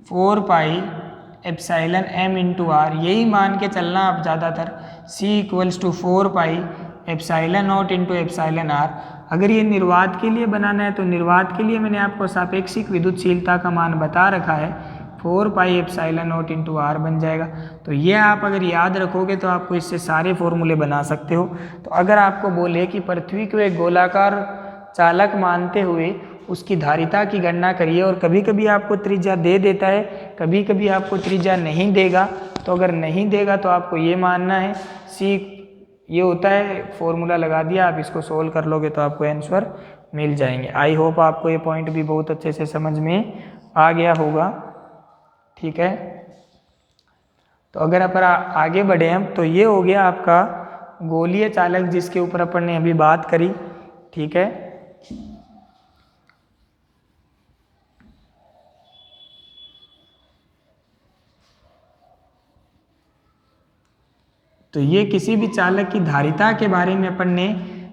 4 pi epsilon m into R, यही मान के चलना आप ज़्यादातर, C equals to 4 pi epsilon not into epsilon R. अगर ये निर्वात के लिए बनाना है तो निर्वात के लिए मैंने आपको सापेक्षिक विद्युतशीलता का मान बता रखा है, 4 pi epsilon not into R बन जाएगा। तो ये आप अगर याद रखोगे तो आपको इससे सारे फॉर्मूले बना सकते हो। तो अगर आपको बोले कि पृथ्वी को एक गोलाकार चालक मानते हुए उसकी धारिता की गणना करिए, और कभी कभी आपको त्रिज्या दे देता है, कभी कभी आपको त्रिज्या नहीं देगा, तो अगर नहीं देगा तो आपको ये मानना है सी, ये होता है, फॉर्मूला लगा दिया, आप इसको सोल्व कर लोगे तो आपको आंसर मिल जाएंगे। आई होप आपको ये पॉइंट भी बहुत अच्छे से समझ में आ गया होगा। ठीक है, तो अगर अपन आगे बढ़े हम, तो ये हो गया आपका गोलीय चालक जिसके ऊपर अपन ने अभी बात करी। ठीक है, तो ये किसी भी चालक की धारिता के बारे में अपन ने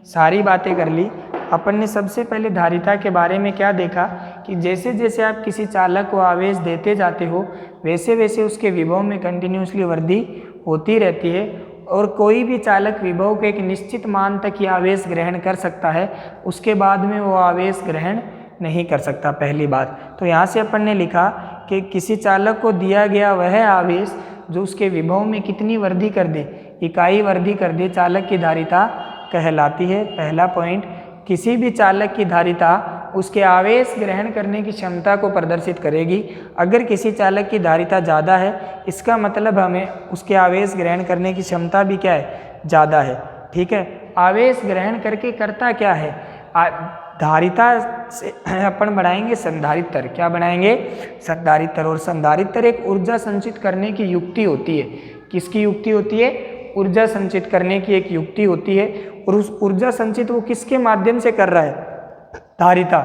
सारी बातें कर ली। अपन ने सबसे पहले धारिता के बारे में क्या देखा कि जैसे जैसे आप किसी चालक को आवेश देते जाते हो वैसे वैसे उसके विभव में कंटिन्यूसली वृद्धि होती रहती है, और कोई भी चालक विभव के एक निश्चित मान तक ही आवेश ग्रहण कर सकता है, उसके बाद में वो आवेश ग्रहण नहीं कर सकता, पहली बात। तो यहाँ से अपन ने लिखा कि किसी चालक को दिया गया वह आवेश जो उसके विभव में कितनी वृद्धि कर दे, इकाई वृद्धि कर दे, चालक की धारिता कहलाती है। पहला पॉइंट, किसी भी चालक की धारिता उसके आवेश ग्रहण करने की क्षमता को प्रदर्शित करेगी। अगर किसी चालक की धारिता ज़्यादा है, इसका मतलब हमें उसके आवेश ग्रहण करने की क्षमता भी क्या है, ज़्यादा है। ठीक है, आवेश ग्रहण करके करता क्या है, धारिता से अपन बढ़ाएंगे संधारित्र। क्या बनाएंगे, संधारित्र। और संधारित्र एक ऊर्जा संचित करने की युक्ति होती है। किसकी युक्ति होती है, ऊर्जा संचित करने की एक युक्ति होती है। और उस ऊर्जा संचित वो किसके माध्यम से कर रहा है, धारिता।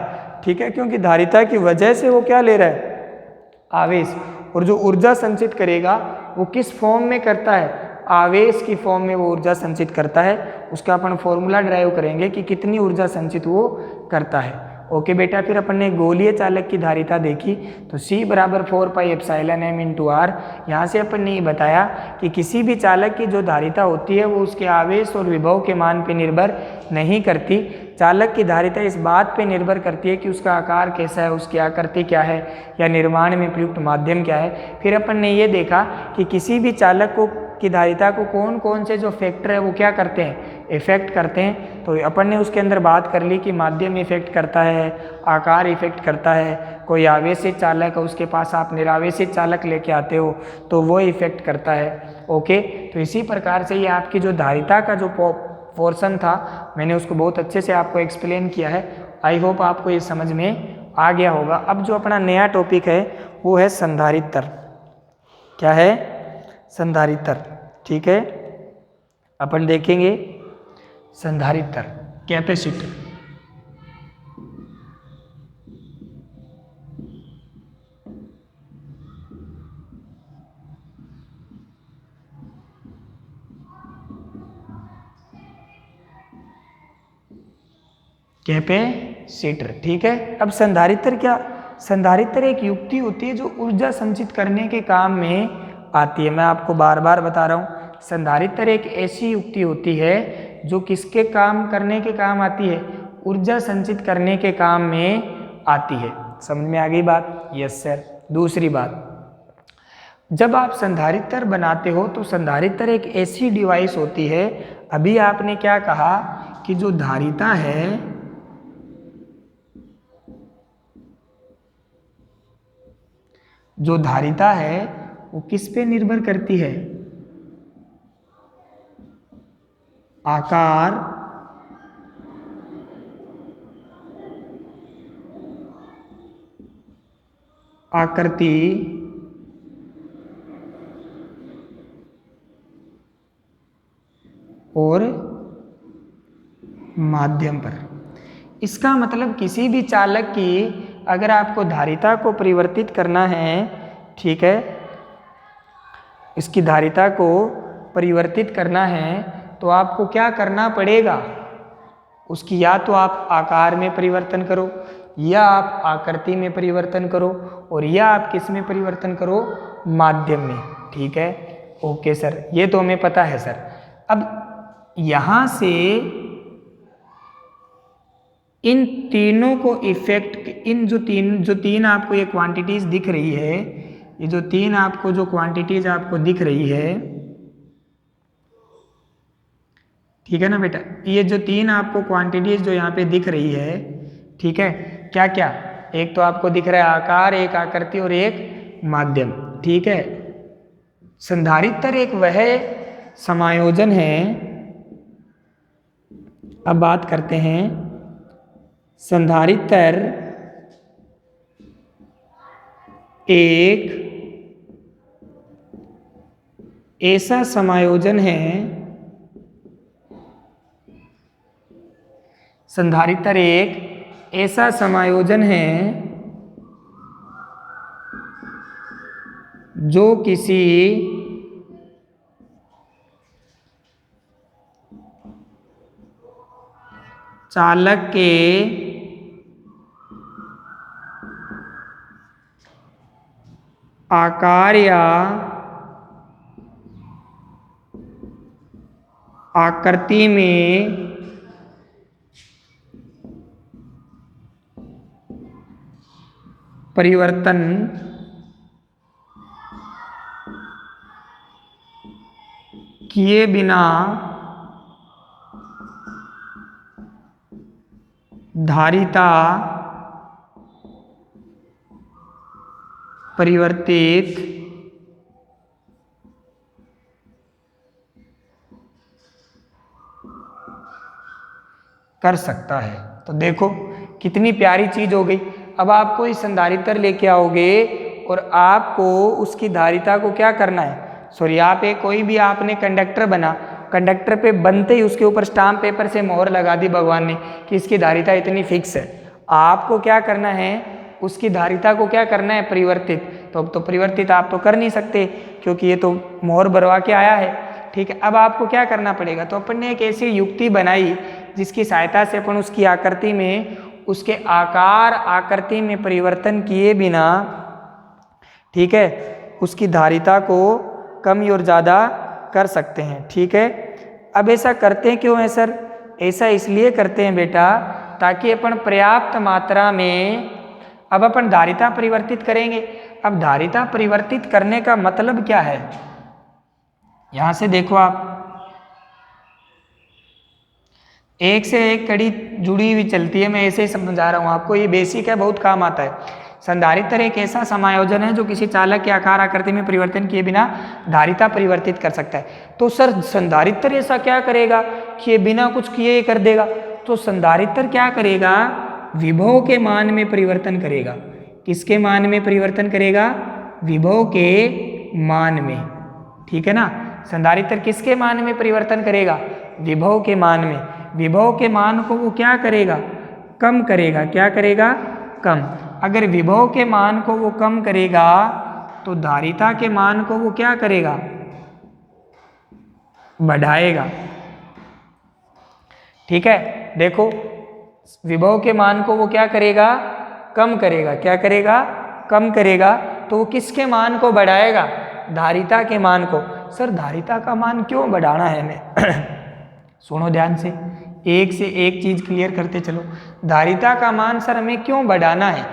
ठीक है, क्योंकि धारिता की वजह से वो क्या ले रहा है, आवेश। और जो ऊर्जा संचित करेगा वो किस फॉर्म में करता है, आवेश की फॉर्म में वो ऊर्जा संचित करता है। उसका अपन फॉर्मूला ड्राइव करेंगे कि कितनी ऊर्जा संचित वो करता है। ओके बेटा, फिर अपन ने गोलीय चालक की धारिता देखी, तो C बराबर 4 pi epsilon m into R. यहाँ से अपन ने ये बताया कि किसी भी चालक की जो धारिता होती है वो उसके आवेश और विभव के मान पर निर्भर नहीं करती। चालक की धारिता इस बात पे निर्भर करती है कि उसका आकार कैसा है, उसकी आकृति क्या है, या निर्माण में प्रयुक्त माध्यम क्या है। फिर अपन ने ये देखा कि किसी भी चालक को की धारिता को कौन कौन से जो फैक्टर है वो क्या करते हैं, इफेक्ट करते हैं। तो अपन ने उसके अंदर बात कर ली कि माध्यम इफेक्ट करता है, आकार इफेक्ट करता है, कोई आवेशित चालक है उसके पास आप निरावेशित चालक लेके आते हो तो वो इफेक्ट करता है। ओके, तो इसी प्रकार से ये आपकी जो धारिता का जो पोर्शन था मैंने उसको बहुत अच्छे से आपको एक्सप्लेन किया है। आई होप आपको ये समझ में आ गया होगा। अब जो अपना नया टॉपिक है वो है संधारित्र। क्या है, संधारित्र। ठीक है, अपन देखेंगे संधारित्र, कैपेसिटर। कैपेसिटर। ठीक है, अब संधारित्र क्या, संधारित्र एक युक्ति होती है जो ऊर्जा संचित करने के काम में आती है। मैं आपको बार बार बता रहा हूँ, संधारित्र एक ऐसी युक्ति होती है जो किसके काम करने के काम आती है, ऊर्जा संचित करने के काम में आती है। समझ में आ गई बात? Yes sir. दूसरी बात, जब आप संधारित्र बनाते हो तो संधारित्र एक ऐसी डिवाइस होती है, अभी आपने क्या कहा कि जो धारिता है जो धारिता है वो किस पे निर्भर करती है, आकार, आकृति और माध्यम पर। इसका मतलब किसी भी चालक की अगर आपको धारिता को परिवर्तित करना है, ठीक है, इसकी धारिता को परिवर्तित करना है तो आपको क्या करना पड़ेगा, उसकी या तो आप आकार में परिवर्तन करो, या आप आकृति में परिवर्तन करो, और या आप किस में परिवर्तन करो, माध्यम में। ठीक है, ओके सर, ये तो हमें पता है सर। अब यहां से इन तीनों को इफेक्ट, इन जो तीन आपको ये क्वांटिटीज दिख रही है, ये जो तीन आपको जो क्वांटिटीज आपको दिख रही है, ठीक है ना बेटा, ये जो तीन आपको क्वांटिटीज जो यहाँ पे दिख रही है, ठीक है, क्या क्या, एक तो आपको दिख रहा है आकार, एक आकृति और एक माध्यम। ठीक है, संधारित्र एक वह समायोजन है। अब बात करते हैं संधारित्र एक ऐसा समायोजन है, संधारित्र एक ऐसा समायोजन है जो किसी चालक के आकार या आकृति में परिवर्तन किए बिना धारिता परिवर्तित कर सकता है। तो देखो कितनी प्यारी चीज हो गई। अब आपको इस संधारित्र लेके आओगे और आपको उसकी धारिता को क्या करना है, सॉरी यहाँ पे कोई भी आपने कंडक्टर बना, कंडक्टर पे बनते ही उसके ऊपर स्टाम्प पेपर से मोहर लगा दी भगवान ने कि इसकी धारिता इतनी फिक्स है। आपको क्या करना है, उसकी धारिता को क्या करना है, परिवर्तित। तो अब तो परिवर्तित आप तो कर नहीं सकते क्योंकि ये तो मोहर भरवा के आया है। ठीक है, अब आपको क्या करना पड़ेगा, तो अपन ने एक ऐसी युक्ति बनाई जिसकी सहायता से अपन उसकी आकृति में, उसके आकार आकृति में परिवर्तन किए बिना, ठीक है, उसकी धारिता को कम और ज़्यादा कर सकते हैं। ठीक है, अब ऐसा करते क्यों है सर, ऐसा इसलिए करते हैं बेटा ताकि अपन पर्याप्त मात्रा में, अब अपन धारिता परिवर्तित करेंगे। अब धारिता परिवर्तित करने का मतलब क्या है, यहां से देखो आप, एक से एक कड़ी जुड़ी हुई चलती है। मैं ऐसे ही समझा रहा हूं आपको, ये बेसिक है, बहुत काम आता है। संधारित्र एक ऐसा समायोजन है जो किसी चालक के आकार आकृति में परिवर्तन किए बिना धारिता परिवर्तित कर सकता है। तो सर संधारित्र ऐसा क्या करेगा कि ये बिना कुछ किए कर देगा, तो संधारित्र क्या करेगा, विभव के मान में परिवर्तन करेगा। किसके मान में परिवर्तन करेगा, विभव के मान में। ठीक है ना, संधारित्र किसके मान में परिवर्तन करेगा, विभव के मान में। विभव के मान को वो क्या करेगा, कम करेगा। क्या करेगा, कम। अगर विभव के मान को वो कम करेगा तो धारिता के मान को वो क्या करेगा, बढ़ाएगा। ठीक है, देखो विभव के मान को वो क्या करेगा, कम करेगा। क्या करेगा, कम करेगा। तो वो किसके मान को बढ़ाएगा, धारिता के मान को। सर धारिता का मान क्यों बढ़ाना है हमें सुनो ध्यान से, एक से एक चीज क्लियर करते चलो। धारिता का मान सर हमें क्यों बढ़ाना है,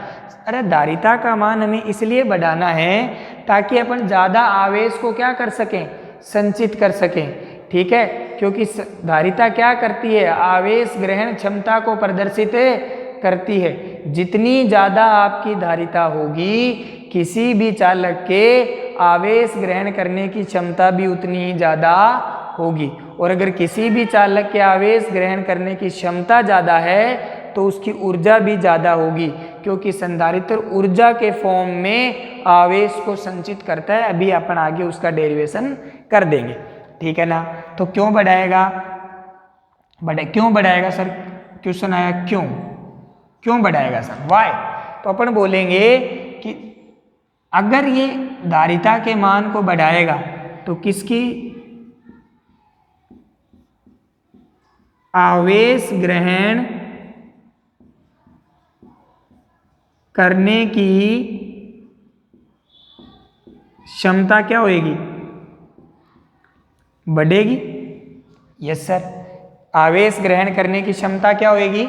अरे धारिता का मान हमें इसलिए बढ़ाना है ताकि अपन ज्यादा आवेश को क्या कर सकें, संचित कर सकें। ठीक है, क्योंकि धारिता क्या करती है, आवेश ग्रहण क्षमता को प्रदर्शित करती है। जितनी ज्यादा आपकी धारिता होगी किसी भी चालक के आवेश ग्रहण करने की क्षमता भी उतनी ही ज्यादा होगी। और अगर किसी भी चालक के आवेश ग्रहण करने की क्षमता ज़्यादा है तो उसकी ऊर्जा भी ज़्यादा होगी, क्योंकि संधारित्र ऊर्जा के फॉर्म में आवेश को संचित करता है। अभी अपन आगे उसका डेरिवेशन कर देंगे। ठीक है ना, तो क्यों बढ़ाएगा, क्यों बढ़ाएगा सर, क्वेश्चन आया क्यों, क्यों बढ़ाएगा सर, वाई। तो अपन बोलेंगे कि अगर ये धारिता के मान को बढ़ाएगा तो किसकी, आवेश ग्रहण करने की क्षमता क्या होएगी, बढ़ेगी। यस सर, आवेश ग्रहण करने की क्षमता क्या होएगी,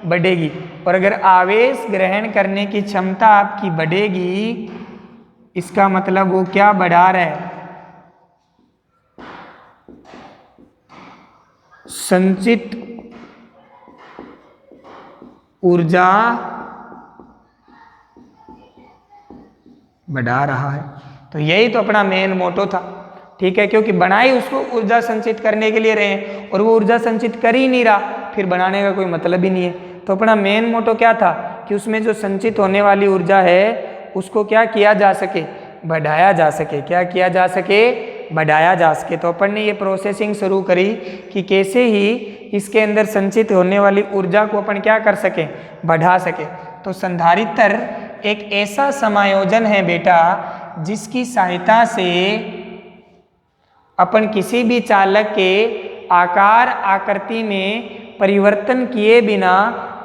बढ़ेगी। और अगर आवेश ग्रहण करने की क्षमता आपकी बढ़ेगी, इसका मतलब वो क्या बढ़ा रहा है, संचित ऊर्जा बढ़ा रहा है। तो यही तो अपना मेन मोटो था, ठीक है, क्योंकि बनाई उसको ऊर्जा संचित करने के लिए रहे हैं और वो ऊर्जा संचित कर ही नहीं रहा, फिर बनाने का कोई मतलब ही नहीं है। तो अपना मेन मोटो क्या था कि उसमें जो संचित होने वाली ऊर्जा है उसको क्या किया जा सके, बढ़ाया जा सके। क्या किया जा सके, बढ़ाया जा सके। तो अपन ने ये प्रोसेसिंग शुरू करी कि कैसे ही इसके अंदर संचित होने वाली ऊर्जा को अपन क्या कर सके, बढ़ा सके। तो संधारित्र एक ऐसा समायोजन है बेटा जिसकी सहायता से अपन किसी भी चालक के आकार आकृति में परिवर्तन किए बिना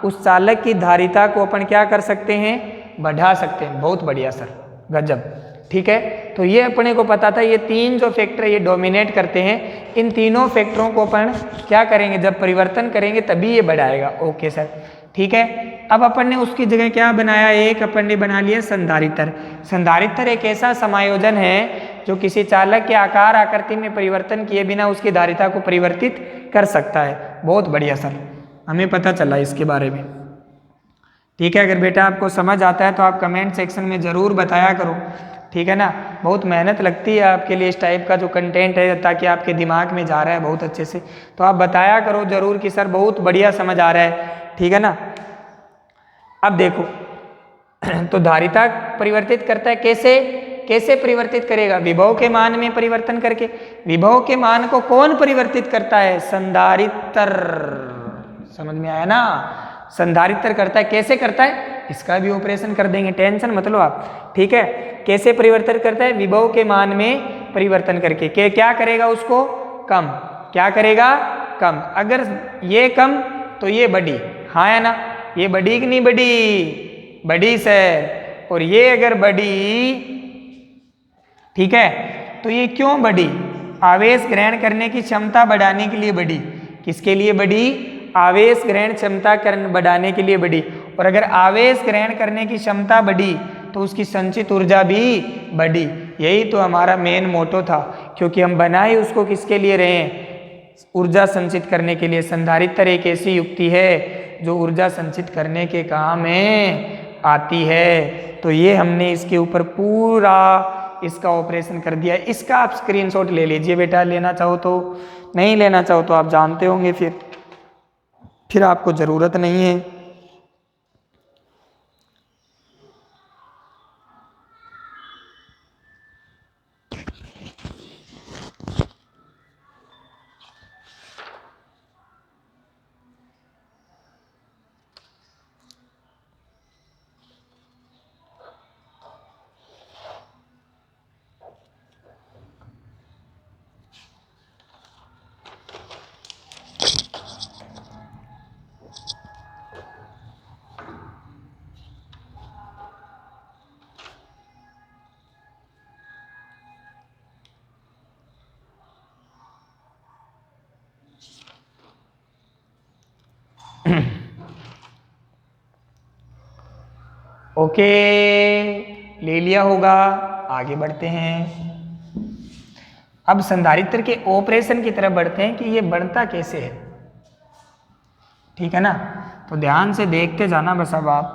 उस चालक की धारिता को अपन क्या कर सकते हैं, बढ़ा सकते हैं। बहुत बढ़िया सर, गजब, ठीक है। तो ये अपने को पता था, ये तीन जो फैक्टर ये डोमिनेट करते हैं, इन तीनों फैक्टरों को अपन क्या करेंगे, जब परिवर्तन करेंगे तभी ये बढ़ाएगा। ओके सर, ठीक है। अब अपन ने उसकी जगह क्या बनाया, एक अपन ने बना लिया संधारित्र। संधारित्र एक ऐसा समायोजन है जो किसी चालक के आकार आकृति में परिवर्तन किए बिना उसकी धारिता को परिवर्तित कर सकता है। बहुत बढ़िया सर, हमें पता चला इसके बारे में, ठीक है। अगर बेटा आपको समझ आता है तो आप कमेंट सेक्शन में ज़रूर बताया करो, ठीक है ना। बहुत मेहनत लगती है आपके लिए इस टाइप का जो कंटेंट है, ताकि आपके दिमाग में जा रहा है बहुत अच्छे से, तो आप बताया करो ज़रूर कि सर बहुत बढ़िया समझ आ रहा है, ठीक है ना। अब देखो तो धारिता परिवर्तित करता है, कैसे कैसे परिवर्तित करेगा, विभव के मान में परिवर्तन करके। विभव के मान को कौन परिवर्तित करता है, संधारित्र। समझ में आया ना, संधारित्र करता है। कैसे करता है, इसका भी ऑपरेशन कर देंगे, टेंशन मत लो आप, ठीक है। कैसे परिवर्तन करता है, विभव के मान में परिवर्तन करके। क्या करेगा, उसको कम। क्या करेगा, कम। अगर ये कम तो ये बढ़ी, हाँ है ना, ये बढ़ी कि नहीं बढ़ी, बढ़ी सर। और ये अगर बढ़ी, ठीक है, तो ये क्यों बढ़ी, आवेश ग्रहण करने की क्षमता बढ़ाने के लिए बढ़ी। किसके लिए बढ़ी, आवेश ग्रहण क्षमता बढ़ाने के लिए बढ़ी। और अगर आवेश ग्रहण करने की क्षमता बढ़ी तो उसकी संचित ऊर्जा भी बढ़ी। यही तो हमारा मेन मोटो था, क्योंकि हम बनाए उसको किसके लिए रहे हैं, ऊर्जा संचित करने के लिए। संधारित्र एक ऐसी युक्ति है जो ऊर्जा संचित करने के काम में आती है। तो ये हमने इसके ऊपर पूरा इसका ऑपरेशन कर दिया। इसका आप स्क्रीनशॉट ले लीजिए बेटा, लेना चाहो तो, नहीं लेना चाहो तो आप जानते होंगे, फिर आपको ज़रूरत नहीं है। ओके, ले लिया होगा, आगे बढ़ते हैं। अब संधारित्र के ऑपरेशन की तरफ बढ़ते हैं कि ये बढ़ता कैसे है, ठीक है ना। तो ध्यान से देखते जाना बस। अब आप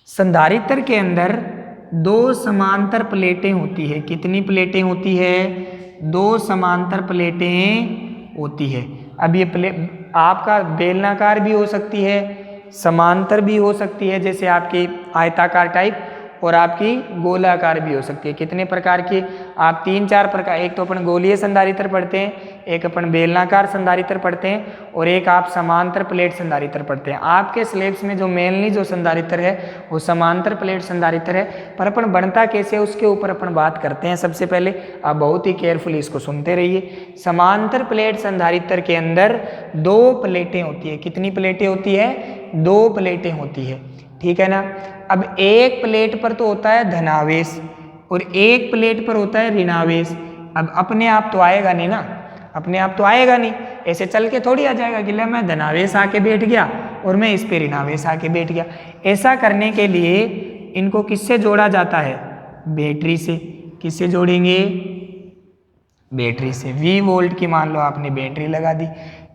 संधारित्र के अंदर दो समांतर प्लेटें होती है। कितनी प्लेटें होती है, दो समांतर प्लेटें होती है। अब ये प्लेट आपका बेलनाकार भी हो सकती है, समांतर भी हो सकती है, जैसे आपकी आयताकार टाइप, और आपकी गोलाकार भी हो सकती है। कितने प्रकार की? आप 3-4 प्रकार, एक तो अपन गोलीय संधारित्र पढ़ते हैं, एक अपन बेलनाकार संधारित्र पढ़ते हैं और एक आप समांतर प्लेट संधारित्र पढ़ते हैं। आपके सिलेबस में जो मेनली जो संधारित्र है वो समांतर प्लेट संधारित्र है, पर अपन बनता कैसे उसके ऊपर अपन बात करते हैं। सबसे पहले आप बहुत ही केयरफुली इसको सुनते रहिए। समांतर प्लेट संधारित्र के अंदर 2 प्लेटें होती है। कितनी प्लेटें होती है? 2 प्लेटें होती है, ठीक है ना। अब एक प्लेट पर तो होता है धनावेश और एक प्लेट पर होता है ऋणावेश। अब अपने आप तो आएगा नहीं ना, अपने आप तो आएगा नहीं, ऐसे चल के थोड़ी आ जाएगा कि ले मैं धनावेश आके बैठ गया और मैं इस पे ऋणावेश आके बैठ गया। ऐसा करने के लिए इनको किससे जोड़ा जाता है? बैटरी से। किससे जोड़ेंगे? बैटरी से। V वोल्ट की मान लो आपने बैटरी लगा दी,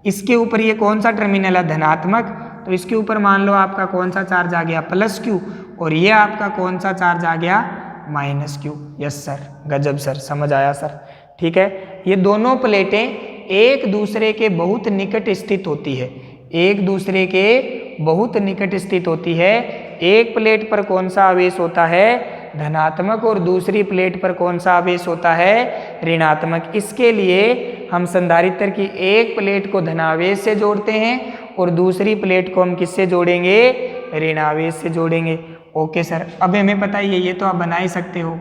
इसके ऊपर ये कौन सा टर्मिनल है? धनात्मक, तो इसके ऊपर मान लो आपका कौन सा चार्ज आ गया? +Q, और ये आपका कौन सा चार्ज आ गया? -Q। यस सर, गजब सर, समझ आया सर, ठीक है। ये दोनों प्लेटें एक दूसरे के बहुत निकट स्थित होती है, एक दूसरे के बहुत निकट स्थित होती है। एक प्लेट पर कौन सा आवेश होता है? धनात्मक, और दूसरी प्लेट पर कौन सा आवेश होता है? ऋणात्मक। इसके लिए हम संधारित्र की एक प्लेट को धनावेश से जोड़ते हैं और दूसरी प्लेट को हम किससे जोड़ेंगे? ऋणावेश से जोड़ेंगे। ओके सर, अब हमें बताइए, ये तो आप बना ही सकते हो।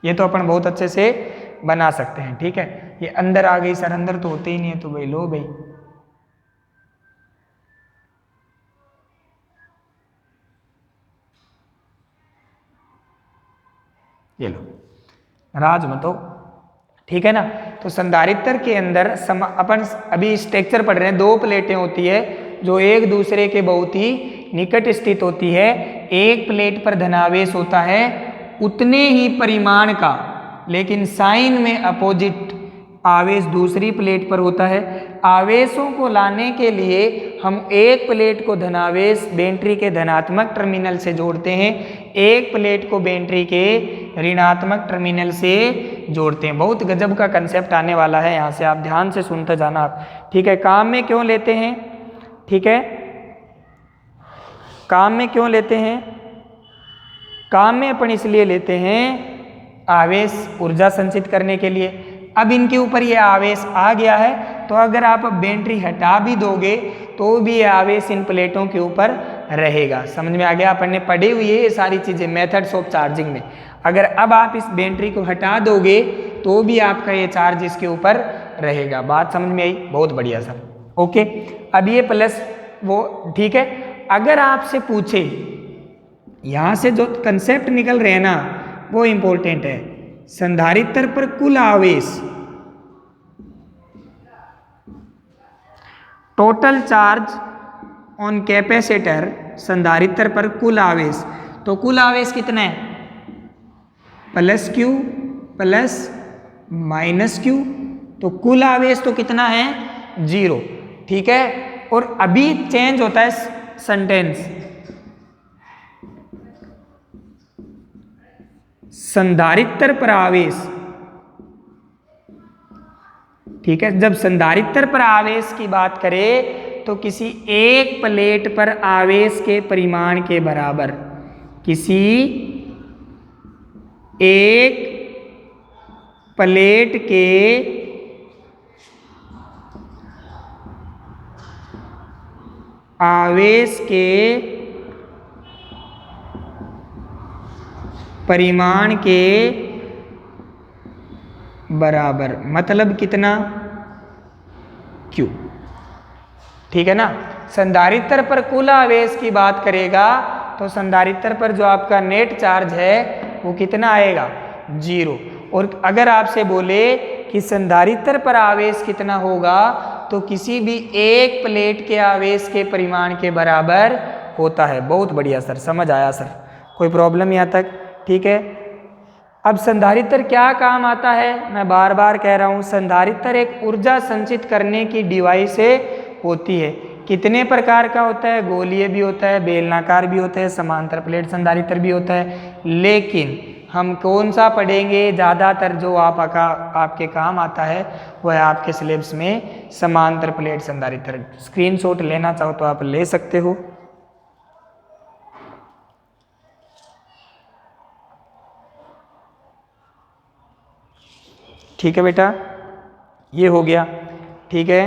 ये तो अपन बहुत अच्छे से बना सकते हैं, ठीक है। ये अंदर आ गई सर, अंदर तो होते ही नहीं है, तो भाई लो भाई, ये लो, नाराज मत हो, ठीक है ना। तो संधारित्र के अंदर अपन अभी स्ट्रक्चर पढ़ रहे हैं। 2 प्लेटें होती है जो एक दूसरे के बहुत ही निकट स्थित होती है। एक प्लेट पर धनावेश होता है उतने ही परिमाण का, लेकिन साइन में अपोजिट आवेश दूसरी प्लेट पर होता है। आवेशों को लाने के लिए हम एक प्लेट को धनावेश बैटरी के धनात्मक टर्मिनल से जोड़ते हैं, एक प्लेट को बैटरी के ऋणात्मक टर्मिनल से जोड़ते हैं। बहुत गजब का कंसेप्ट आने वाला है, यहाँ से आप ध्यान से सुनते जाना आप, ठीक है। काम में क्यों लेते हैं? ठीक है, काम में क्यों लेते हैं? काम में अपन इसलिए लेते हैं आवेश ऊर्जा संचित करने के लिए। अब इनके ऊपर ये आवेश आ गया है, तो अगर आप बैटरी हटा भी दोगे तो भी ये आवेश इन प्लेटों के ऊपर रहेगा। समझ में आ गया? अपन ने पढ़ी हुई है ये सारी चीज़ें मेथड्स ऑफ चार्जिंग में। अगर अब आप इस बैटरी को हटा दोगे तो भी आपका ये चार्ज इसके ऊपर रहेगा। बात समझ में आई? बहुत बढ़िया सर, ओके। अब ये प्लस वो, ठीक है। अगर आपसे पूछे, यहाँ से जो कंसेप्ट निकल रहे हैं ना वो इंपॉर्टेंट है। संधारित्र पर कुल आवेश, टोटल चार्ज ऑन कैपेसिटर, संधारित्र पर कुल आवेश, तो कुल आवेश कितना है? +Q + -Q, तो कुल आवेश तो कितना है? 0, ठीक है। और अभी चेंज होता है सेंटेंस, संधारित्र पर आवेश, ठीक है। जब संधारित्र पर आवेश की बात करें तो किसी एक प्लेट पर आवेश के परिमाण के बराबर, किसी एक प्लेट के आवेश के परिमाण के बराबर, मतलब कितना? Q, ठीक है ना। संधारित्र पर कुल आवेश की बात करेगा तो संधारित्र पर जो आपका नेट चार्ज है वो कितना आएगा? 0। और अगर आपसे बोले कि संधारित्र पर आवेश कितना होगा तो किसी भी एक प्लेट के आवेश के परिमाण के बराबर होता है। बहुत बढ़िया सर, समझ आया सर, कोई प्रॉब्लम यहाँ तक? ठीक है। अब संधारित्र क्या काम आता है? मैं बार बार कह रहा हूँ, संधारित्र एक ऊर्जा संचित करने की डिवाइस होती है। कितने प्रकार का होता है? गोलीय भी होता है, बेलनाकार भी होता है, समांतर प्लेट संधारित्र भी होता है। लेकिन हम कौन सा पढ़ेंगे, ज़्यादातर जो आपके काम आता है वह है आपके सिलेबस में समांतर प्लेट संधारित्र। स्क्रीनशॉट लेना चाहो तो आप ले सकते हो। ठीक है बेटा, ये हो गया। ठीक है,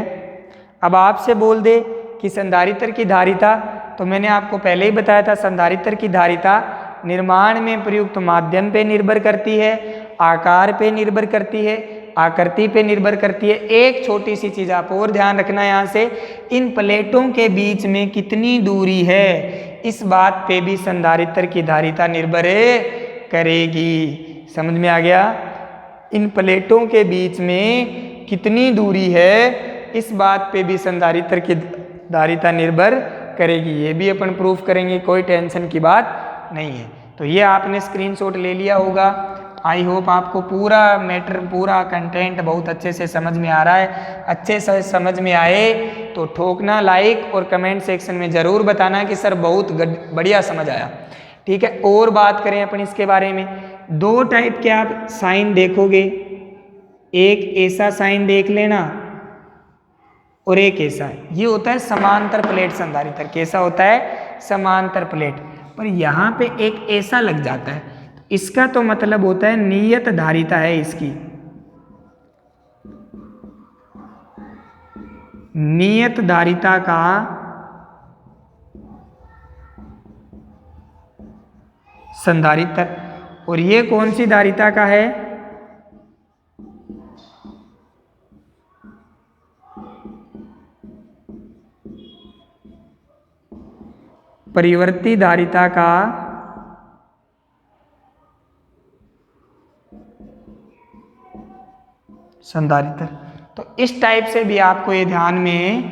अब आपसे बोल दे कि संधारित्र की धारिता, तो मैंने आपको पहले ही बताया था संधारित्र की धारिता निर्माण में प्रयुक्त माध्यम पे निर्भर करती है, आकार पे निर्भर करती है, आकृति पे निर्भर करती है। एक छोटी सी चीज आप और ध्यान रखना यहाँ से, इन प्लेटों के बीच में कितनी दूरी है, इस बात पे भी संधारित्र की धारिता निर्भर करेगी। समझ में आ गया? इन प्लेटों के बीच में कितनी दूरी है, इस बात पे भी संधारित्र की धारिता निर्भर करेगी। ये भी अपन प्रूफ करेंगे, कोई टेंशन की बात नहीं है। तो ये आपने स्क्रीनशॉट ले लिया होगा। आई होप आपको पूरा मैटर, पूरा कंटेंट बहुत अच्छे से समझ में आ रहा है। अच्छे से समझ में आए तो ठोकना लाइक और कमेंट सेक्शन में ज़रूर बताना कि सर बहुत बढ़िया समझ आया। ठीक है, और बात करें अपन इसके बारे में, दो टाइप के आप साइन देखोगे, एक ऐसा साइन देख लेना और एक ऐसा। ये होता है समांतर प्लेट संधारित्र। कैसा होता है? समांतर प्लेट। पर यहाँ पे एक ऐसा लग जाता है, इसका तो मतलब होता है नियत धारिता है इसकी। नियत धारिता का संधारित्र। और ये कौन सी धारिता का है? परिवर्ती धारिता का संधारित्र। तो इस टाइप से भी आपको ये ध्यान में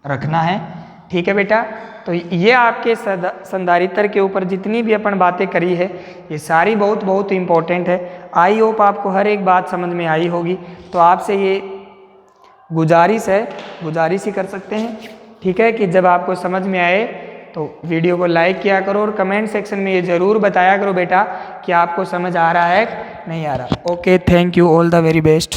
रखना है। ठीक है बेटा, तो ये आपके संधारित्र के ऊपर जितनी भी अपन बातें करी है, ये सारी बहुत बहुत इंपॉर्टेंट है। आई होप आपको हर एक बात समझ में आई होगी। तो आपसे ये गुजारिश है, गुजारिश ही कर सकते हैं, ठीक है, कि जब आपको समझ में आए तो वीडियो को लाइक किया करो और कमेंट सेक्शन में ये ज़रूर बताया करो बेटा कि आपको समझ आ रहा है नहीं आ रहा। Okay, thank you, all the very best.